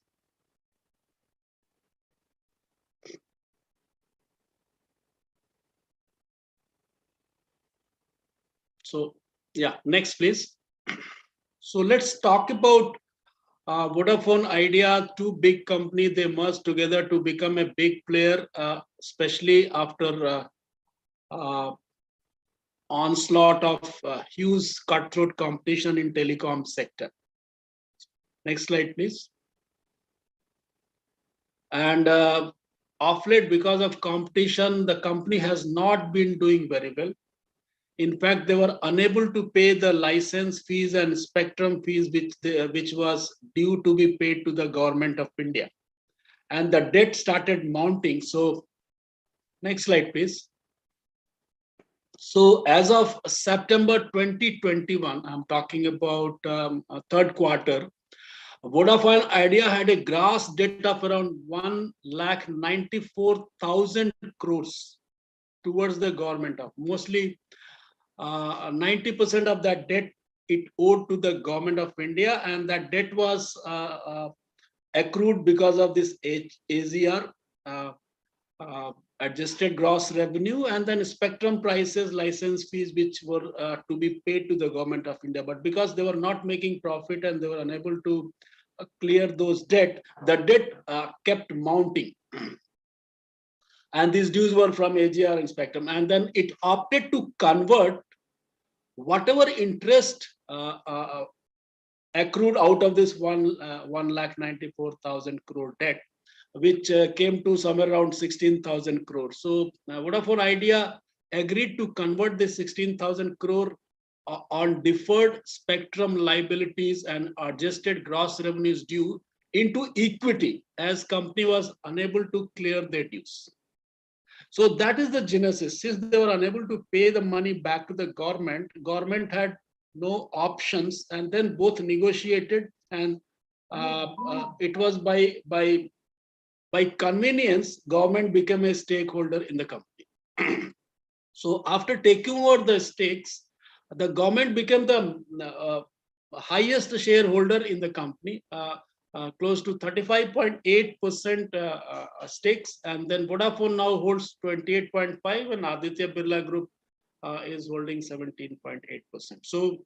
So yeah, next, please. So let's talk about Vodafone Idea, two big companies, they merged together to become a big player, especially after onslaught of huge cutthroat competition in telecom sector. Next slide, please. And of late, because of competition, the company has not been doing very well. In fact, they were unable to pay the license fees and spectrum fees which was due to be paid to the government of India. And the debt started mounting. So next slide, please. So as of September 2021, I'm talking about third quarter, Vodafone Idea had a gross debt of around 1,94,000 crores towards the government of mostly 90% of that debt it owed to the government of India, and that debt was accrued because of this AGR, adjusted gross revenue, and then spectrum prices, license fees, which were to be paid to the government of India. But because they were not making profit and they were unable to clear those debt, the debt kept mounting. And these dues were from AGR and spectrum. And then it opted to convert whatever interest accrued out of this 1,94,000 crore debt, which came to somewhere around 16,000 crore. So Vodafone Idea agreed to convert this 16,000 crore on deferred spectrum liabilities and adjusted gross revenues due into equity, as company was unable to clear their dues. So that is the genesis. Since they were unable to pay the money back to the government had no options, and then both negotiated, and it was by convenience, government became a stakeholder in the company. So after taking over the stakes, the government became the highest shareholder in the company, close to 35.8% stakes, and then Vodafone now holds 28.5%, and Aditya Birla Group is holding 17.8%. So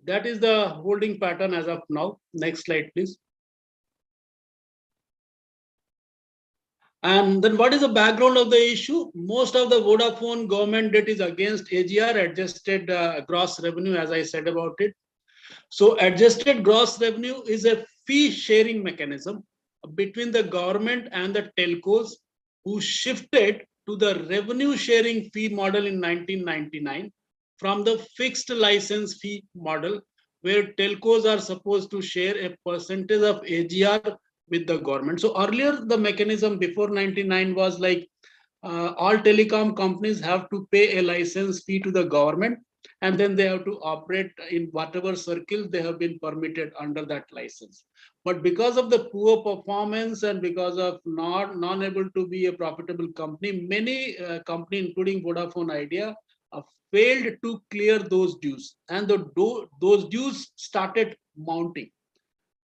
that is the holding pattern as of now. Next slide, please. And then what is the background of the issue? Most of the Vodafone government debt is against AGR, adjusted gross revenue, as I said about it. So adjusted gross revenue is a fee sharing mechanism between the government and the telcos, who shifted to the revenue sharing fee model in 1999 from the fixed license fee model, where telcos are supposed to share a percentage of AGR with the government. So earlier, the mechanism before 99 was like all telecom companies have to pay a license fee to the government, and then they have to operate in whatever circle they have been permitted under that license. But because of the poor performance and because of not able to be a profitable company, many companies, including Vodafone Idea, failed to clear those dues, and those dues started mounting.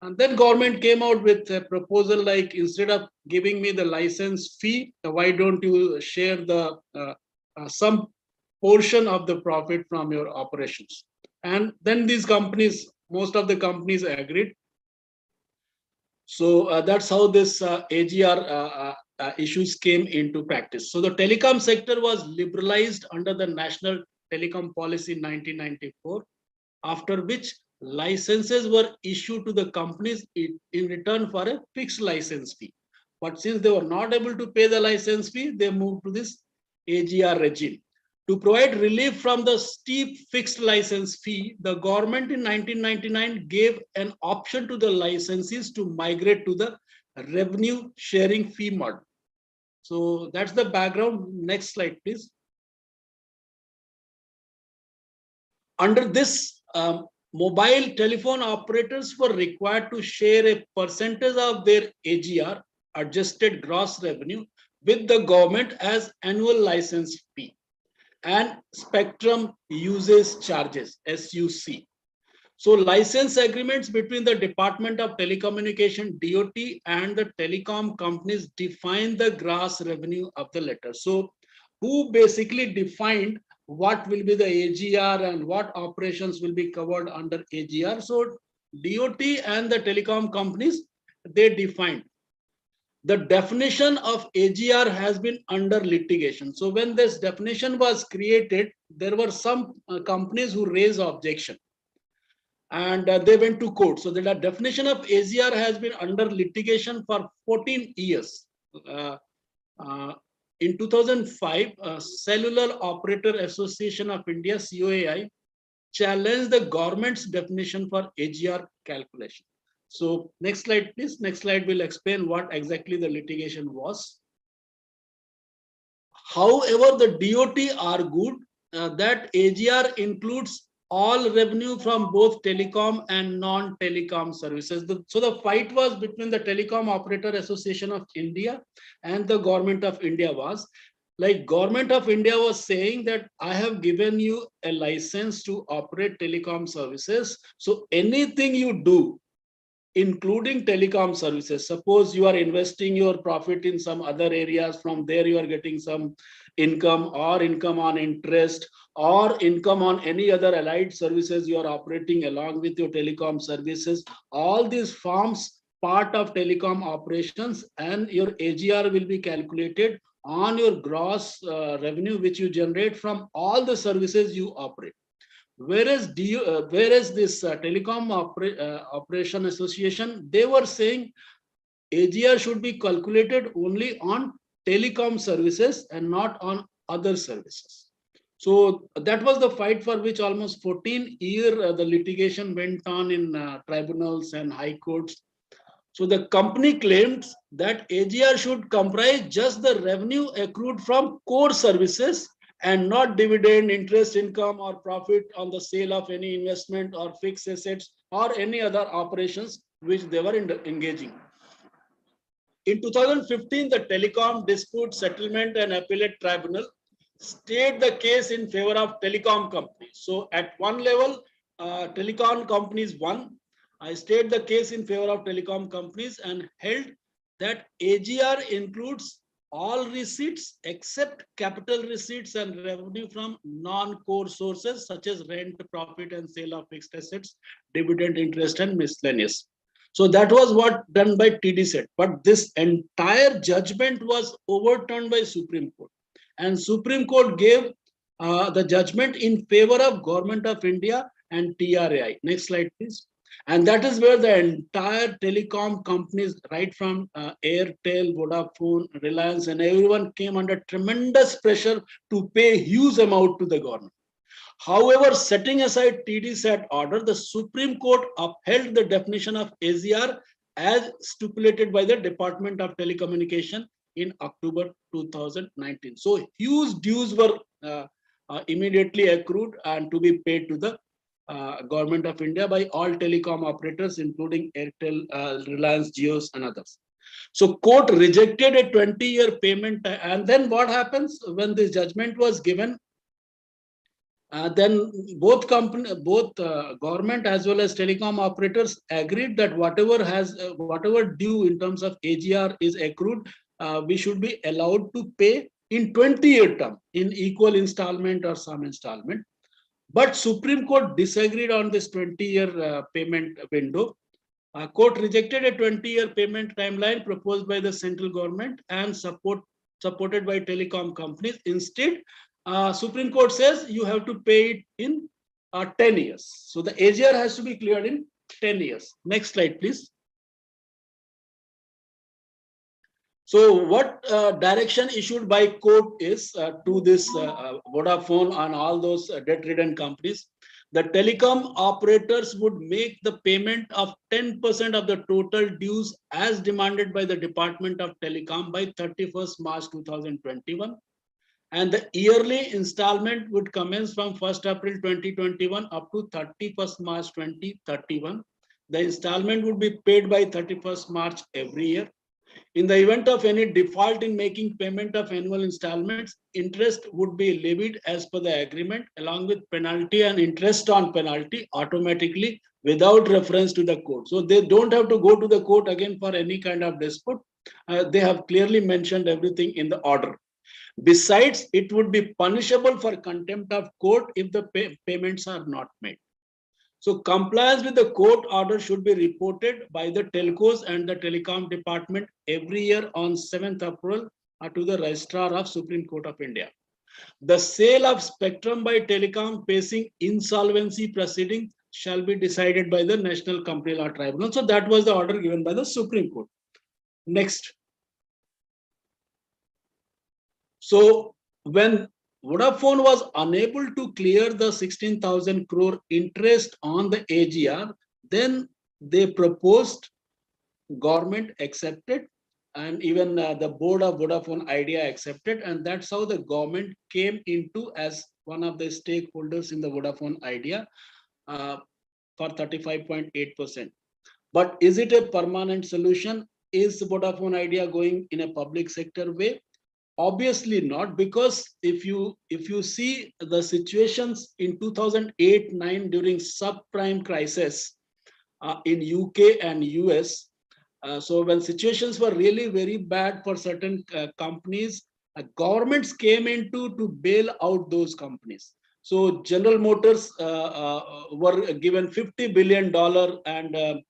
And then government came out with a proposal like, instead of giving me the license fee, why don't you share the some portion of the profit from your operations. And then these companies, most of the companies agreed. So that's how this AGR issues came into practice. So the telecom sector was liberalized under the National Telecom Policy in 1994, after which licenses were issued to the companies in return for a fixed license fee. But since they were not able to pay the license fee, they moved to this AGR regime. To provide relief from the steep fixed license fee, the government in 1999 gave an option to the licensees to migrate to the revenue sharing fee model. So that's the background. Next slide, please. Under this, mobile telephone operators were required to share a percentage of their AGR, adjusted gross revenue, with the government as annual license fee and spectrum usage charges, SUC. So license agreements between the Department of Telecommunication, DOT, and the telecom companies define the gross revenue of the latter. So who basically defined what will be the AGR and what operations will be covered under AGR? So DOT and the telecom companies, they defined. The definition of AGR has been under litigation. So when this definition was created, there were some companies who raised objection and they went to court. So the definition of AGR has been under litigation for 14 years. In 2005, Cellular Operator Association of India, COAI, challenged the government's definition for AGR calculation. So next slide, please. Next slide will explain what exactly the litigation was. However, the DOT argued that AGR includes all revenue from both telecom and non-telecom services. So the fight was between the Telecom Operator Association of India and the Government of India was like Government of India was saying that I have given you a license to operate telecom services. So anything you do, including telecom services. Suppose you are investing your profit in some other areas, from there you are getting some income or income on interest or income on any other allied services you are operating along with your telecom services. All these forms part of telecom operations, and your AGR will be calculated on your gross revenue which you generate from all the services you operate. Whereas this Telecom Operation Association, they were saying AGR should be calculated only on telecom services and not on other services. So that was the fight for which almost 14 years the litigation went on in tribunals and high courts. So the company claims that AGR should comprise just the revenue accrued from core services and not dividend, interest income, or profit on the sale of any investment or fixed assets or any other operations which they were engaging. In 2015, the Telecom Dispute Settlement and Appellate Tribunal stayed the case in favor of telecom companies. So at one level, telecom companies won. I stayed the case in favor of telecom companies and held that AGR includes all receipts except capital receipts and revenue from non-core sources such as rent, profit, and sale of fixed assets, dividend, interest, and miscellaneous. So that was what done by TD said. But this entire judgment was overturned by Supreme Court. And Supreme Court gave the judgment in favor of Government of India and TRAI. Next slide, please. And that is where the entire telecom companies, right from Airtel, Vodafone, Reliance, and everyone came under tremendous pressure to pay huge amount to the government. However, setting aside TD-SAT order, the Supreme Court upheld the definition of AGR as stipulated by the Department of Telecommunication in October 2019. So huge dues were immediately accrued and to be paid to the Government of India by all telecom operators, including Airtel, Reliance, Jios, and others. So court rejected a 20-year payment. And then what happens when this judgment was given? Then both government as well as telecom operators agreed that whatever due in terms of AGR is accrued, we should be allowed to pay in 20-year term in equal installment or some installment. But Supreme Court disagreed on this 20-year payment window. Court rejected a 20-year payment timeline proposed by the central government and supported by telecom companies. Instead, Supreme Court says you have to pay it in 10 years. So the AGR has to be cleared in 10 years. Next slide, please. So what direction issued by court is to this Vodafone and all those debt-ridden companies? The telecom operators would make the payment of 10% of the total dues as demanded by the Department of Telecom by 31st March 2021. And the yearly installment would commence from 1st April 2021 up to 31st March 2031. The installment would be paid by 31st March every year. In the event of any default in making payment of annual installments, interest would be levied as per the agreement along with penalty and interest on penalty automatically without reference to the court. So they don't have to go to the court again for any kind of dispute. They have clearly mentioned everything in the order. Besides, it would be punishable for contempt of court if the payments are not made. So compliance with the court order should be reported by the telcos and the telecom department every year on 7th April to the Registrar of Supreme Court of India. The sale of spectrum by telecom facing insolvency proceedings shall be decided by the National Company Law Tribunal. So that was the order given by the Supreme Court. Next. So when Vodafone was unable to clear the 16,000 crore interest on the AGR, then they proposed, government accepted, and even the board of Vodafone Idea accepted, and that's how the government came into as one of the stakeholders in the Vodafone Idea for 35.8%. But is it a permanent solution? Is Vodafone Idea going in a public sector way? Obviously not, because if you see the situations in 2008-9 during subprime crisis in UK and US, so when situations were really very bad for certain companies, governments came into to bail out those companies. So General Motors were given $50 billion, and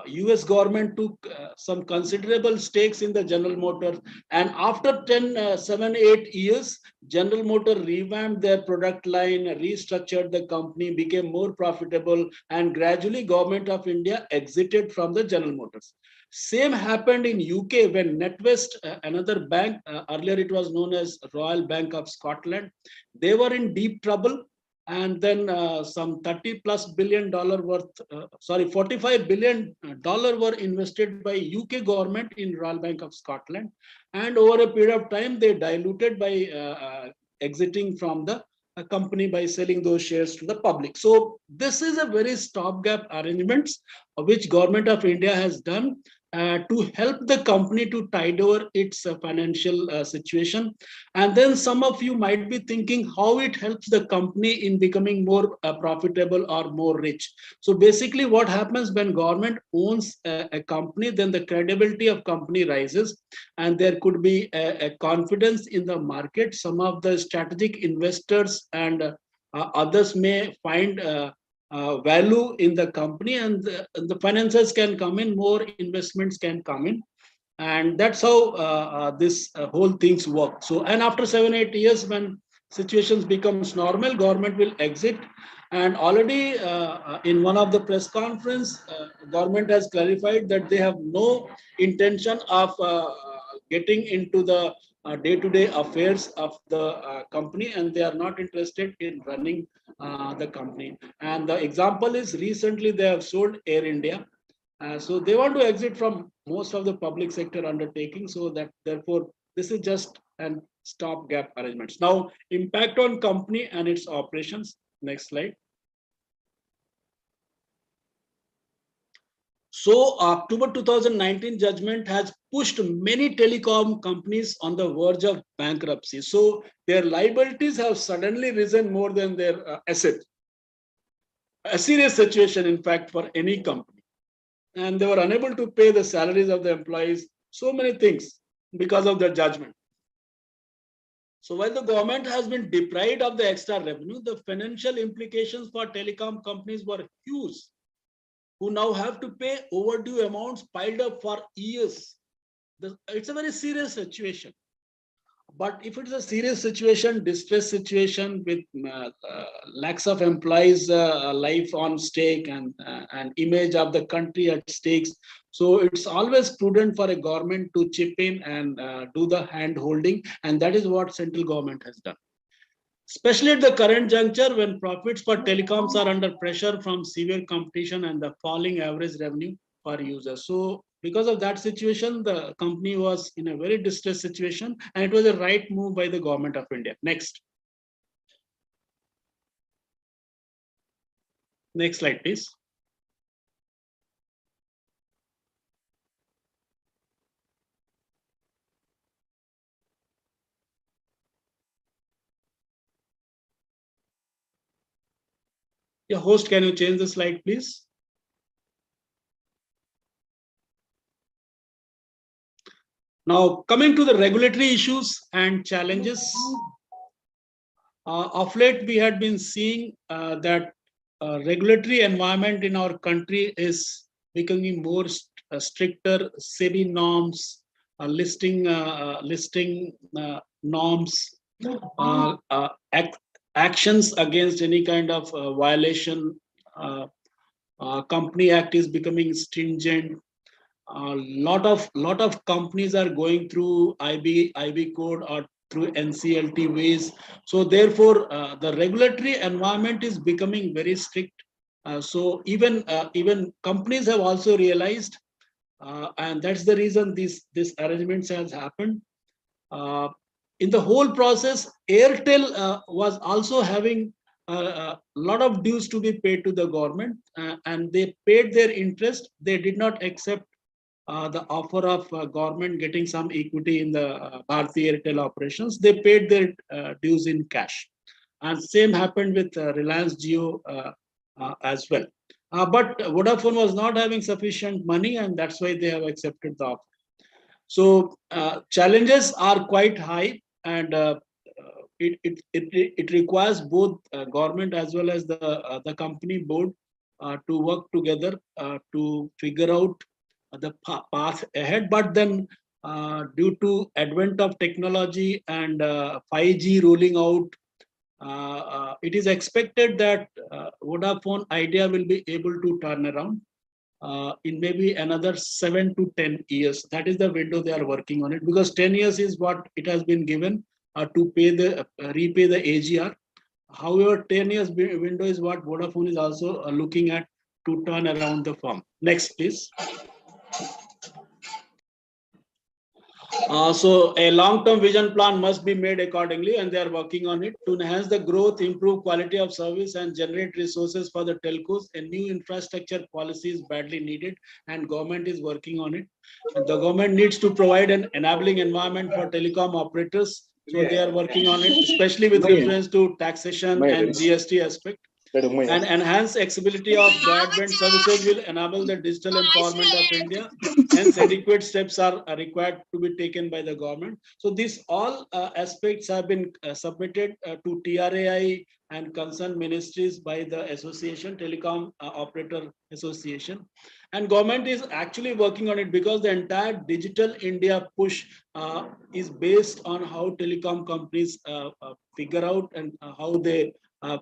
US government took some considerable stakes in the General Motors, and after 7-8 years, General Motors revamped their product line, restructured the company, became more profitable, and gradually Government of India exited from the General Motors. Same happened in UK when NatWest, another bank, earlier it was known as Royal Bank of Scotland, they were in deep trouble. And then some $30+ billion worth, $45 billion were invested by UK government in Royal Bank of Scotland. And over a period of time, they diluted by exiting from the company by selling those shares to the public. So this is a very stopgap arrangements which Government of India has done to help the company to tide over its financial situation. And then some of you might be thinking how it helps the company in becoming more profitable or more rich. So basically what happens when government owns a company, then the credibility of company rises and there could be a confidence in the market. Some of the strategic investors and others may find value in the company, and the finances can come in, more investments can come in, and that's how this whole things work. So, and after 7-8 years, when situations becomes normal, government will exit. And already in one of the press conference, government has clarified that they have no intention of getting into the day-to-day affairs of the company, and they are not interested in running the company. And the example is recently they have sold Air India. So they want to exit from most of the public sector undertaking. So that therefore this is just an stopgap arrangements. Now impact on company and its operations. Next slide. So October 2019 judgment has pushed many telecom companies on the verge of bankruptcy. So their liabilities have suddenly risen more than their assets. A serious situation, in fact, for any company. And they were unable to pay the salaries of the employees, so many things because of the judgment. So while the government has been deprived of the extra revenue, the financial implications for telecom companies were huge, who now have to pay overdue amounts piled up for years. It's a very serious situation. But if it's a serious situation, distress situation with lakhs of employees' life on stake and image of the country at stakes, so it's always prudent for a government to chip in and do the hand holding, and that is what central government has done. Especially at the current juncture when profits for telecoms are under pressure from severe competition and the falling average revenue per user. So because of that situation, the company was in a very distressed situation, and it was a right move by the government of India. Next. Next slide, please. Yeah, host, can you change the slide, please? Now, coming to the regulatory issues and challenges, of late we had been seeing that regulatory environment in our country is becoming more stricter. SEBI norms, listing norms, actions against any kind of violation. Company Act is becoming stringent. A lot of companies are going through IB code or through NCLT ways. So therefore, the regulatory environment is becoming very strict. So even companies have also realized, and that's the reason this arrangements has happened. In the whole process, Airtel was also having a lot of dues to be paid to the government, and they paid their interest. They did not accept the offer of government getting some equity in the Bharti Airtel operations. They paid their dues in cash. And same happened with Reliance Jio as well. But Vodafone was not having sufficient money, and that's why they have accepted the offer. So challenges are quite high, and it requires both government as well as the company board to work together to figure out the path ahead. But then due to advent of technology and 5G rolling out, it is expected that Vodafone Idea will be able to turn around in maybe another 7 to 10 years. That is the window they are working on it, because 10 years is what it has been given to pay the repay the AGR. However, 10 years window is what Vodafone is also looking at to turn around the firm. Next, please. So a long-term vision plan must be made accordingly, and they are working on it to enhance the growth, improve quality of service, and generate resources for the telcos. A new infrastructure policy is badly needed, and government is working on it. And the government needs to provide an enabling environment for telecom operators. So they are working on it, especially with reference to taxation and GST aspect. And enhanced accessibility of broadband services will enable the digital empowerment of India. Hence, adequate steps are required to be taken by the government. So these all aspects have been submitted to TRAI and concerned ministries by the association, Telecom Operator Association. And government is actually working on it, because the entire digital India push is based on how telecom companies figure out and how they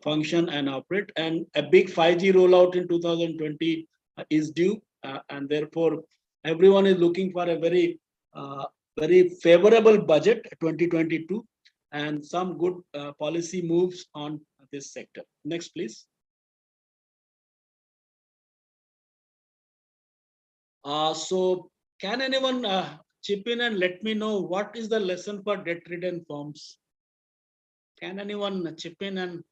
function and operate. And a big 5G rollout in 2020 is due, and therefore everyone is looking for a very favorable budget 2022 and some good policy moves on this sector. Next, please. So can anyone chip in and let me know what is the lesson for debt-ridden firms? Can anyone chip in and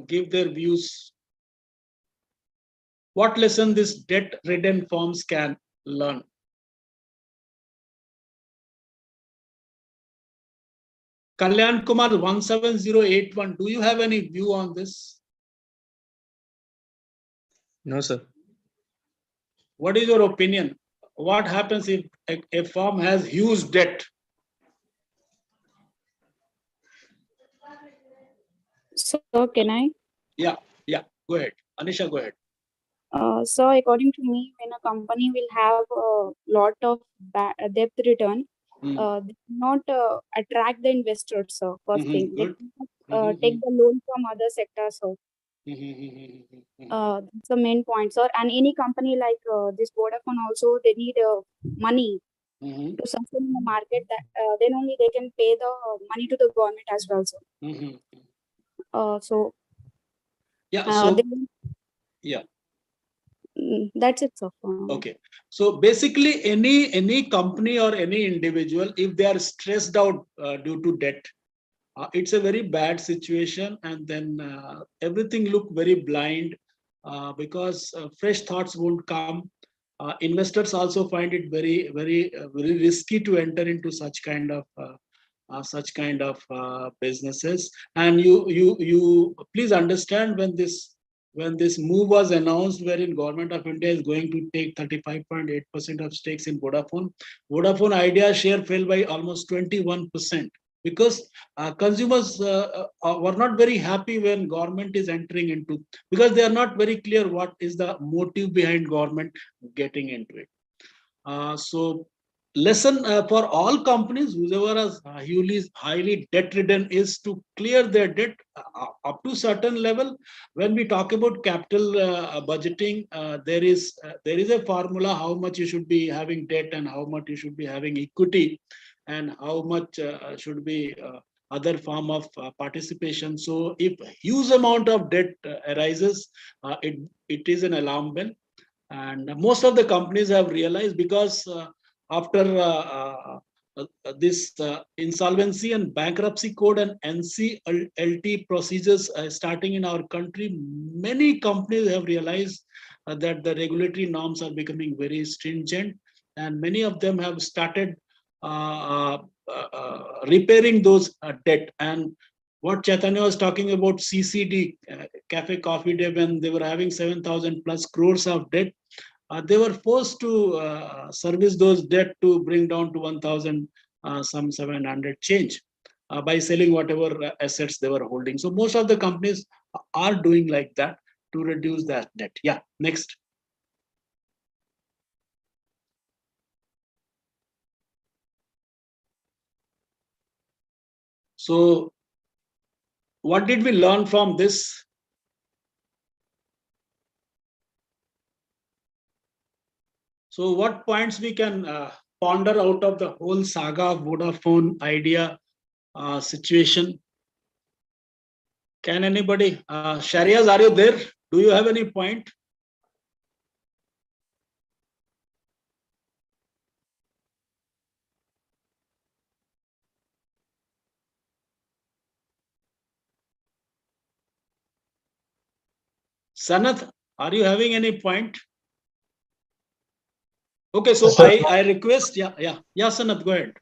give their views? What lesson these debt-ridden firms can learn? Kalyan Kumar 17081, do you have any view on this? No, sir. What is your opinion? What happens if a firm has huge debt? So can I? Yeah, go ahead. Anisha, go ahead. So according to me, when a company will have a lot of debt return, they cannot attract the investors. So first thing, they Good. cannot take the loan from other sectors. So that's the main point, sir. And any company like this Vodafone also, they need money to sustain the market. That then only they can pay the money to the government as well. So, so Yeah. So they, yeah. That's it, sir. Okay. So basically, any company or any individual, if they are stressed out due to debt, it's a very bad situation, and then everything look very blind because fresh thoughts won't come. Investors also find it very risky to enter into such kind of businesses. And you please understand, when this move was announced, wherein government of India is going to take 35.8% of stakes in Vodafone Idea share fell by almost 21%, because consumers were not very happy when government is entering into, because they are not very clear what is the motive behind government getting into it. So lesson for all companies whoever is highly debt ridden is to clear their debt up to certain level. When we talk about capital budgeting, there is a formula how much you should be having debt and how much you should be having equity, and how much should be other form of participation. So if huge amount of debt arises, it is an alarm bell. And most of the companies have realized, because after this insolvency and bankruptcy code and NCLT procedures starting in our country, many companies have realized that the regulatory norms are becoming very stringent, and many of them have started repairing those debt. And what Chaitanya was talking about, CCD, Cafe Coffee Day, when they were having 7,000 plus crores of debt, they were forced to service those debt to bring down to 1,000 some 700 change by selling whatever assets they were holding. So most of the companies are doing like that to reduce that debt. Yeah, next. So what did we learn from this? So what points we can ponder out of the whole saga of Vodafone Idea situation? Can anybody, Shariaz, are you there? Do you have any point? Sanath, are you having any point? Okay, so Sir, I request, yeah, Sanath, go ahead.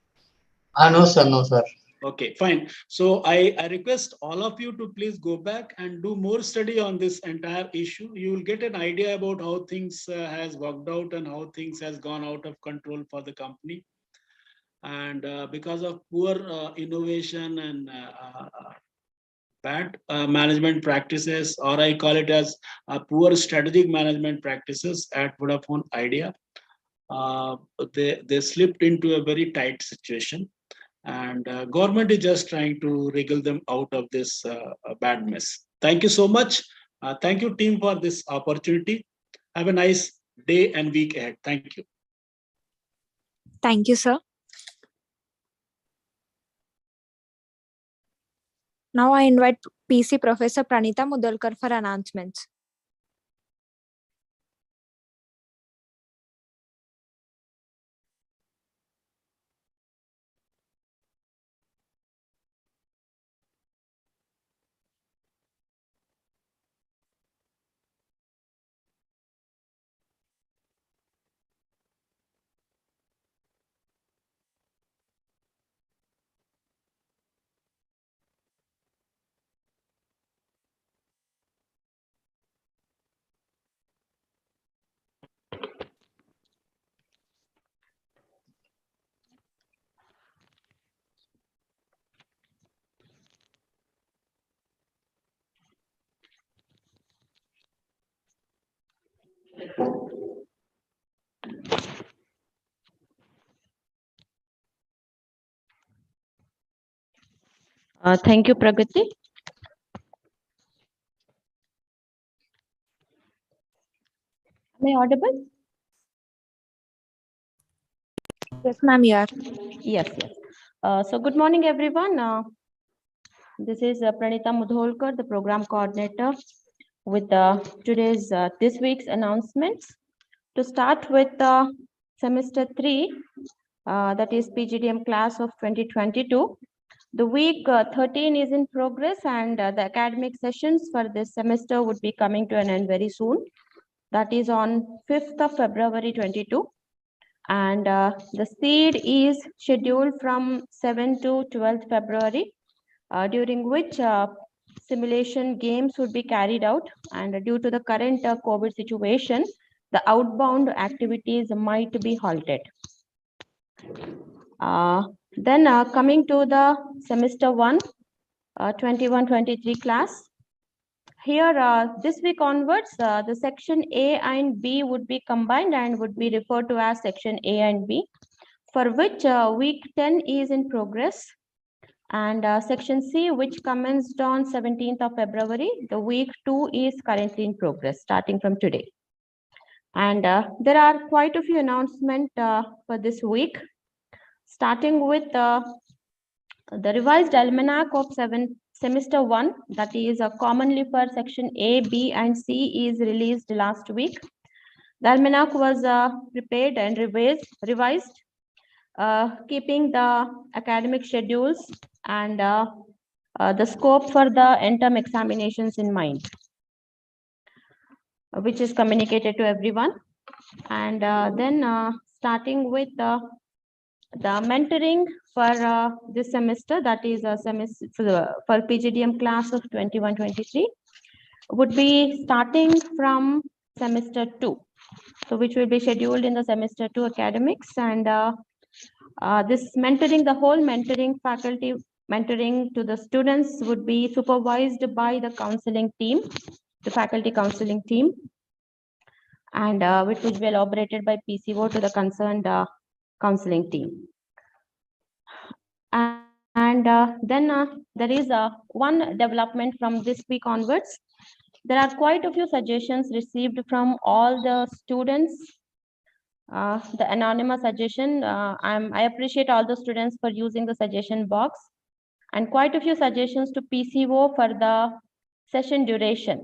no, sir, no, sir. Okay, fine. So I request all of you to please go back and do more study on this entire issue. You will get an idea about how things has worked out and how things has gone out of control for the company. And because of poor innovation and bad management practices, or I call it as poor strategic management practices at Vodafone Idea, they slipped into a very tight situation, and government is just trying to wriggle them out of this bad mess. Thank you so much. Thank you, team, for this opportunity. Have a nice day and week ahead. Thank you. Thank you, sir. Now I invite PC Professor Pranita Mudalkar for announcements. Thank you, Pragati. Am I audible? Yes, ma'am, you are. Yes, yes. So good morning, everyone. This is Pranita Mudholkar, the program coordinator with today's this week's announcements. To start with semester 3, that is PGDM class of 2022. The week 13 is in progress, and the academic sessions for this semester would be coming to an end very soon. That is on 5th of February 22. And the seed is scheduled from 7 to 12th February, during which simulation games would be carried out. And due to the current COVID situation, the outbound activities might be halted. Then coming to the semester 1, 21-23 class. Here, this week onwards, the section A and B would be combined and would be referred to as section A and B, for which week 10 is in progress. And section C, which commenced on 17th of February, the week 2 is currently in progress, starting from today. And there are quite a few announcements for this week, starting with the revised almanac of semester 1, that is commonly for section A, B, and C, is released last week. The almanac was prepared and revised, keeping the academic schedules and the scope for the Anthem examinations in mind, which is communicated to everyone. And then starting with the mentoring for this semester, that is a semester for PGDM class of 21-23, would be starting from semester 2, so which will be scheduled in the semester 2 academics. And this mentoring, the whole mentoring faculty mentoring to the students would be supervised by the counseling team, the faculty counseling team, and which would be elaborated by PCO to the concerned counseling team. And then there is one development from this week onwards. There are quite a few suggestions received from all the students. The anonymous suggestion, I appreciate all the students for using the suggestion box, and quite a few suggestions to PCO for the session duration.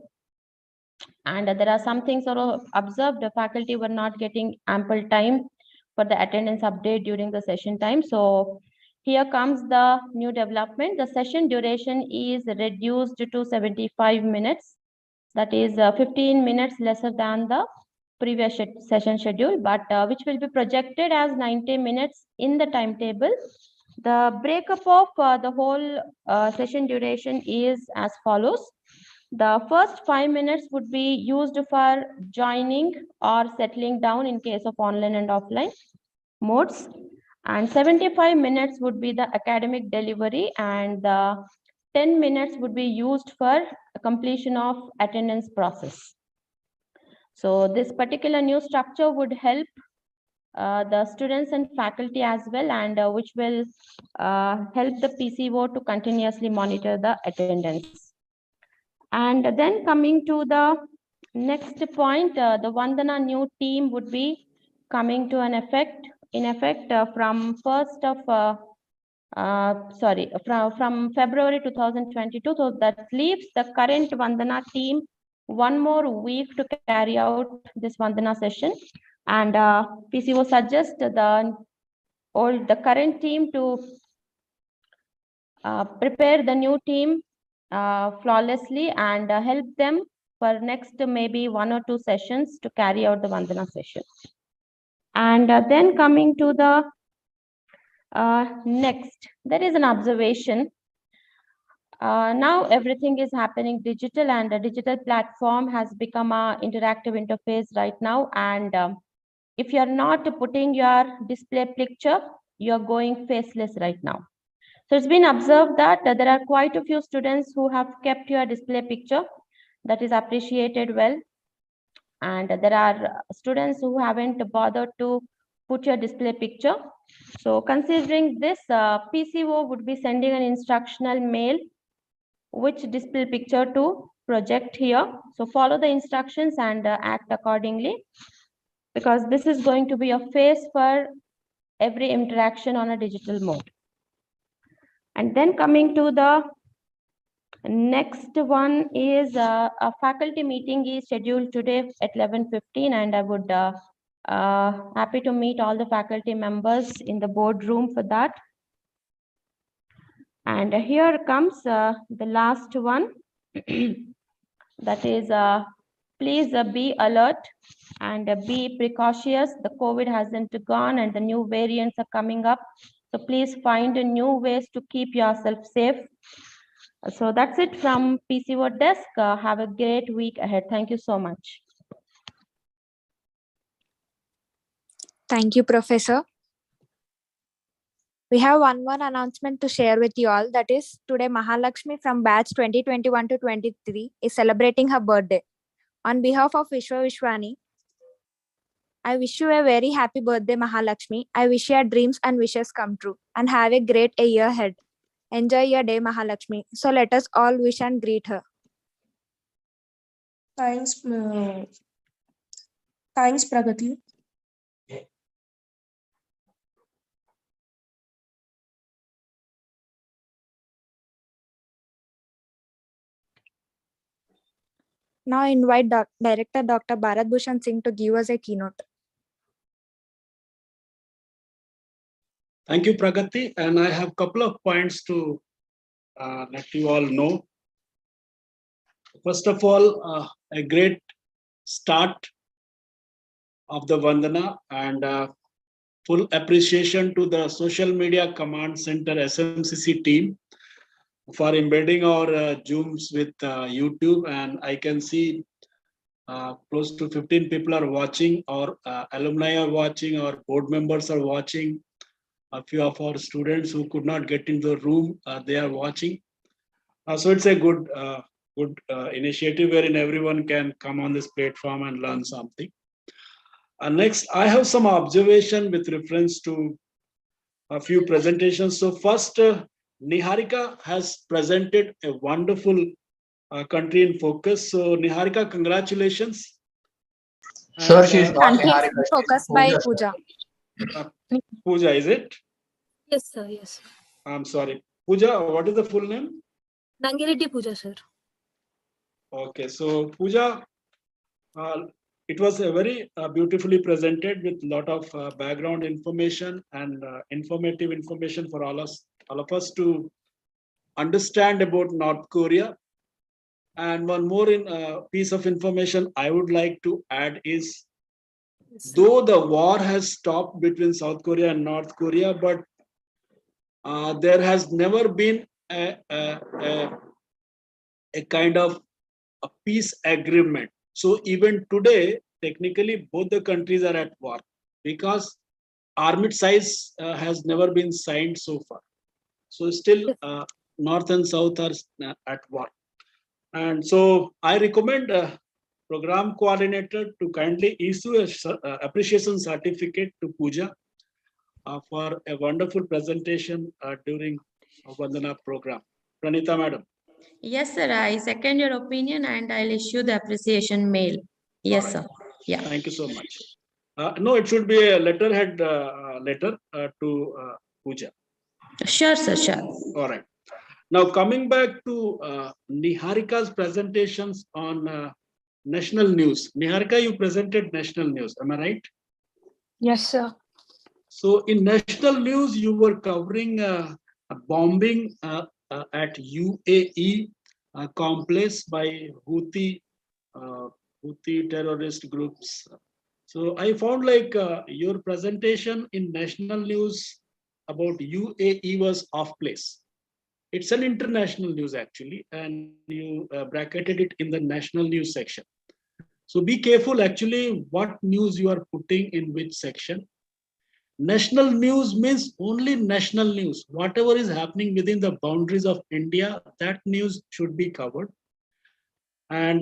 And there are some things also observed, the faculty were not getting ample time for the attendance update during the session time. So here comes the new development. The session duration is reduced to 75 minutes. That is 15 minutes lesser than the previous session schedule, but which will be projected as 90 minutes in the timetable. The breakup of the whole session duration is as follows. The first 5 minutes would be used for joining or settling down in case of online and offline modes. And 75 minutes would be the academic delivery, and the 10 minutes would be used for completion of attendance process. So this particular new structure would help the students and faculty as well, and which will help the PCO to continuously monitor the attendance. And then coming to the next point, the Vandana new team would be coming to an effect from 1st of from February 2022. So that leaves the current Vandana team one more week to carry out this Vandana session. And PCO suggests the current team to prepare the new team flawlessly and help them for next maybe 1 or 2 sessions to carry out the Vandana session. And then coming to the next, there is an observation. Now everything is happening digital, and a digital platform has become an interactive interface right now. And if you are not putting your display picture, you are going faceless right now. So it's been observed that there are quite a few students who have kept your display picture. That is appreciated well. and there are students who haven't bothered to put your display picture. So considering this, PCO would be sending an instructional mail which display picture to project here. So follow the instructions and act accordingly, because this is going to be a phase for every interaction on a digital mode. And then coming to the next one is a faculty meeting is scheduled today at 11:15, and I would happy to meet all the faculty members in the boardroom for that. And here comes the last one. That is, please be alert and be precautious. The COVID hasn't gone and the new variants are coming up. So please find new ways to keep yourself safe. So that's it from PCO desk. Have a great week ahead. Thank you so much. Thank you, Professor. We have one more announcement to share with you all. That is, today Mahalakshmi from batch 2021 to 23 is celebrating her birthday. On behalf of Vishwa Vishwani, I wish you a very happy birthday, Mahalakshmi. I wish your dreams and wishes come true and have a great year ahead. Enjoy your day, Mahalakshmi. So let us all wish and greet her. Thanks, thanks, Pragati. Now I invite Director Dr. Bharat Bhushan Singh to give us a keynote. Thank you, Pragati. And I have a couple of points to let you all know. First of all, a great start of the Vandana, and full appreciation to the Social Media Command Center SMCC team for embedding our Zooms with YouTube. And I can see close to 15 people are watching, our alumni are watching, our board members are watching, a few of our students who could not get into the room, they are watching. So it's a good initiative wherein everyone can come on this platform and learn something. Next, I have some observation with reference to a few presentations. So first, Niharika has presented a wonderful country in focus. So Niharika, congratulations. Sir, she's not Country in Niharika. focus by Pooja. Pooja, is it? Yes, sir. Yes. I'm sorry. Pooja, what is the full name? Nangireddy Pooja, sir. Okay, so Pooja, it was a very beautifully presented with a lot of background information and informative information for all of us to understand about North Korea. And one more piece of information I would like to add is, though the war has stopped between South Korea and North Korea, but there has never been a kind of a peace agreement. So even today, technically, both the countries are at war because armistice has never been signed so far. So still, North and South are at war. And so I recommend program coordinator to kindly issue a appreciation certificate to Pooja for a wonderful presentation during Vandana program. Pranita madam. Yes, sir. I second your opinion and I'll issue the appreciation mail. Yes, sir. Yeah. Thank you so much. No, it should be a letterhead letter to Pooja. Sure, sir. Sure. All right. Now coming back to Niharika's presentations on national news. Niharika, you presented national news. Am I right? Yes, sir. So in national news, you were covering a bombing at UAE complex by Houthi terrorist groups. So I found like your presentation in national news about UAE was off place. It's an international news actually, and you bracketed it in the national news section. So be careful actually what news you are putting in which section. National news means only national news. Whatever is happening within the boundaries of India, that news should be covered. And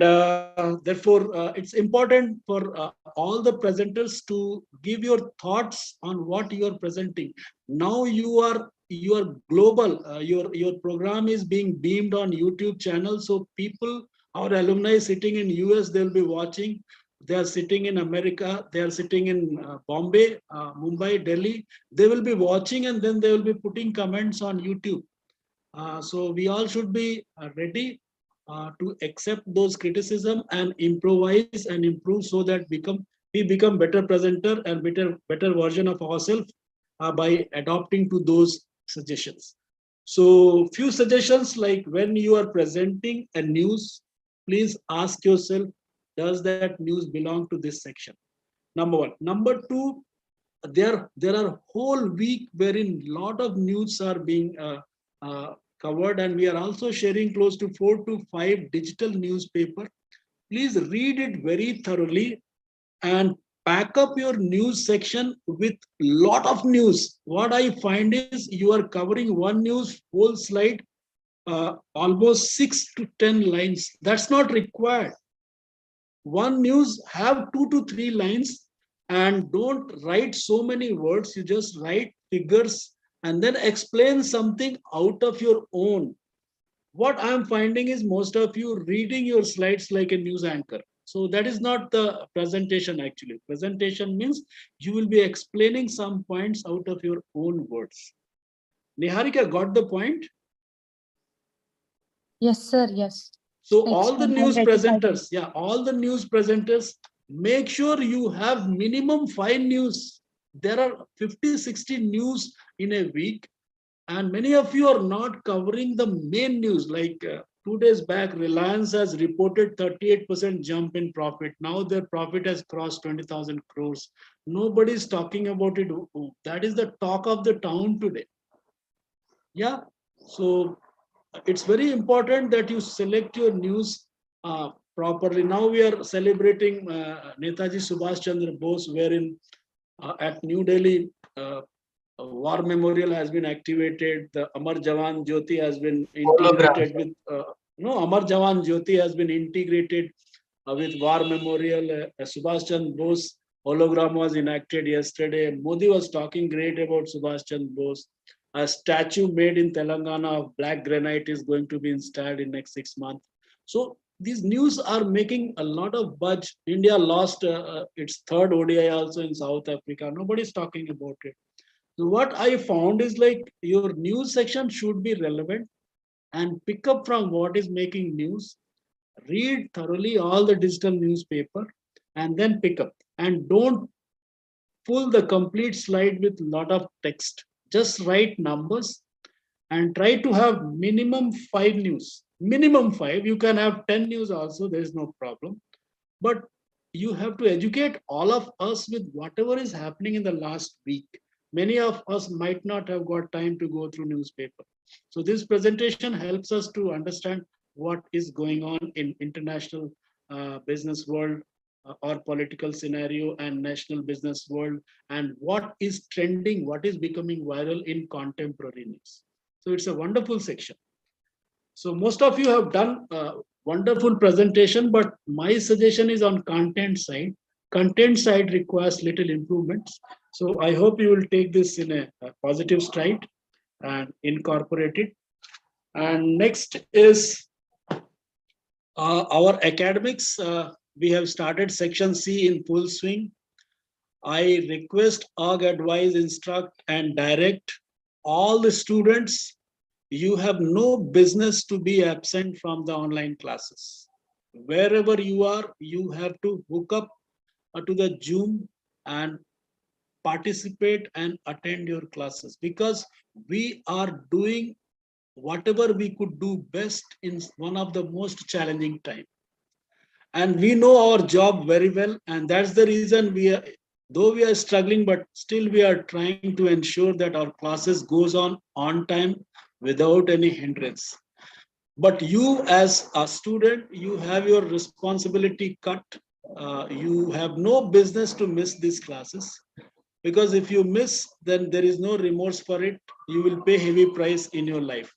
therefore, it's important for all the presenters to give your thoughts on what you are presenting. Now you are global. Your program is being beamed on YouTube channel, so people, our alumni sitting in US, they'll be watching. They are sitting in America. They are sitting in Bombay, Mumbai, Delhi. They will be watching, and then they will be putting comments on YouTube. So we all should be ready to accept those criticism and improvise and improve, so that we become better presenter and better version of ourselves by adopting to those suggestions. So few suggestions, like when you are presenting a news, please ask yourself, does that news belong to this section? Number one. Number two, there are whole week wherein lot of news are being covered, and we are also sharing close to 4 to 5 digital newspaper. Please read it very thoroughly and pack up your news section with lot of news. What I find is you are covering one news whole slide, almost 6 to 10 lines. That's not required. One news have 2 to 3 lines, and don't write so many words. You just write figures and then explain something out of your own. What I'm finding is most of you reading your slides like a news anchor. So that is not the presentation. Actually, presentation means you will be explaining some points out of your own words. Niharika got the point? Yes, sir. Yes. So It's all the news presenters, all the news presenters, make sure you have minimum 5 news. There are 50, 60 news in a week, and many of you are not covering the main news. Like 2 days back, Reliance has reported 38% jump in profit. Now their profit has crossed 20,000 crores. Nobody is talking about it. That is the talk of the town today. Yeah. So it's very important that you select your news properly. Now we are celebrating Netaji Subhash Chandra Bose, wherein at New Delhi, a war memorial has been activated. The Amar Jawan Jyoti has been integrated with Amar Jawan Jyoti has been integrated with war memorial. Subhash Chandra Bose hologram was enacted yesterday. Modi was talking great about Subhash Chandra Bose. A statue made in Telangana of black granite is going to be installed in next 6 months. So these news are making a lot of buzz. India lost its third ODI also in South Africa. Nobody's talking about it. So what I found is, like, your news section should be relevant and pick up from what is making news. Read thoroughly all the digital newspaper and then pick up. And don't full the complete slide with lot of text. Just write numbers and try to have minimum 5 news. Minimum 5. You can have 10 news also, there is no problem. But you have to educate all of us with whatever is happening in the last week. Many of us might not have got time to go through newspaper. So this presentation helps us to understand what is going on in international business world, or political scenario, and national business world, and what is trending, what is becoming viral in contemporary news. So it's a wonderful section. So most of you have done a wonderful presentation, but my suggestion is on content side. Content side requires little improvements. So I hope you will take this in a positive stride and incorporate it. And next is our academics. We have started section C in full swing. I request, org, advise, instruct, and direct all the students. You have no business to be absent from the online classes. Wherever you are, you have to hook up to the Zoom and participate and attend your classes, because we are doing whatever we could do best in one of the most challenging time. And we know our job very well, and that's the reason though we are struggling, but still we are trying to ensure that our classes goes on time without any hindrance. But you as a student, you have your responsibility cut. You have no business to miss these classes, because if you miss, then there is no remorse for it. You will pay heavy price in your life.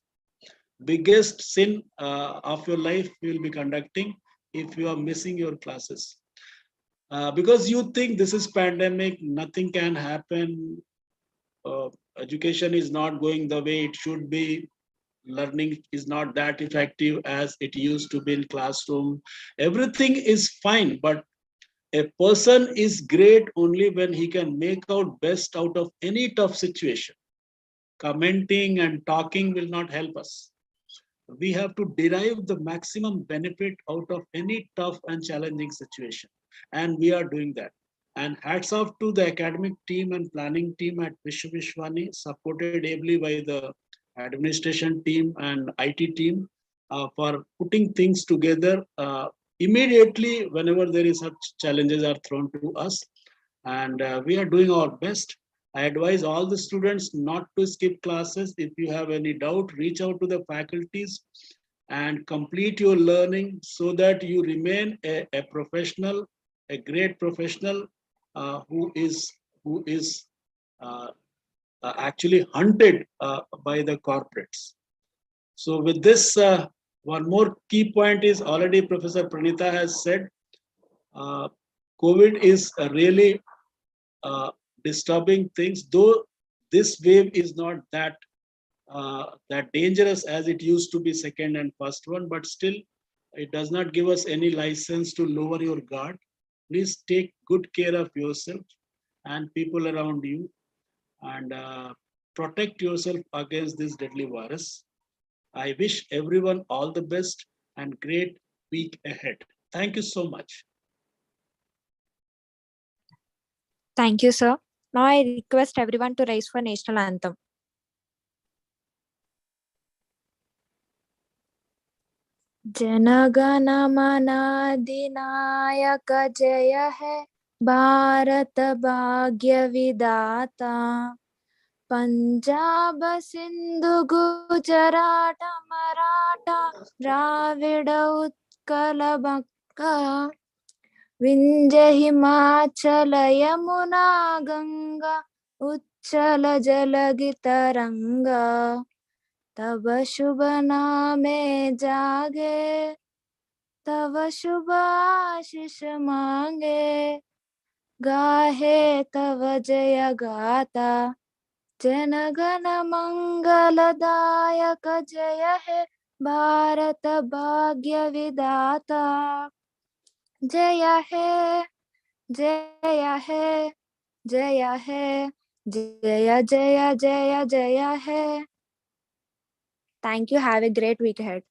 Biggest sin of your life you will be conducting. if you are missing your classes. Because you think this is pandemic, nothing can happen, education is not going the way it should be, learning is not that effective as it used to be in classroom. Everything is fine, but a person is great only when he can make out best out of any tough situation. Commenting and talking will not help us. We have to derive the maximum benefit out of any tough and challenging situation. And we are doing that. And hats off to the academic team and planning team at Vishwani, supported ably by the administration team and IT team for putting things together immediately whenever there is such challenges are thrown to us. And we are doing our best. I advise all the students not to skip classes. If you have any doubt, reach out to the faculties and complete your learning so that you remain a professional, a great professional who is uh, actually hunted by the corporates. So with this, one more key point is already Professor Pranita has said, uh, COVID is really disturbing things, though this wave is not that dangerous as it used to be second and first one, but still it does not give us any license to lower your guard. Please take good care of yourself and people around you, and protect yourself against this deadly virus. I wish everyone all the best and great week ahead. Thank you so much. Thank you, sir. Now I request everyone to rise for national anthem. जनगण मन अधिनायक जय है भारत भाग्य विधाता पंजाब सिंधु गुजरात मराठा द्राविड़ उत्कल बंगा विंध्य हिमाचल यमुना गंगा उच्चल जलधि तरंगा तब शुभ नामे जागे तब शुभ आशीष मांगे गाहे तव जय गाता जनगण मंगलदायक जय हे भारत भाग्य विधाता जय हे जय हे जय हे जय जय जय जय हे. Thank you. Have a great week ahead.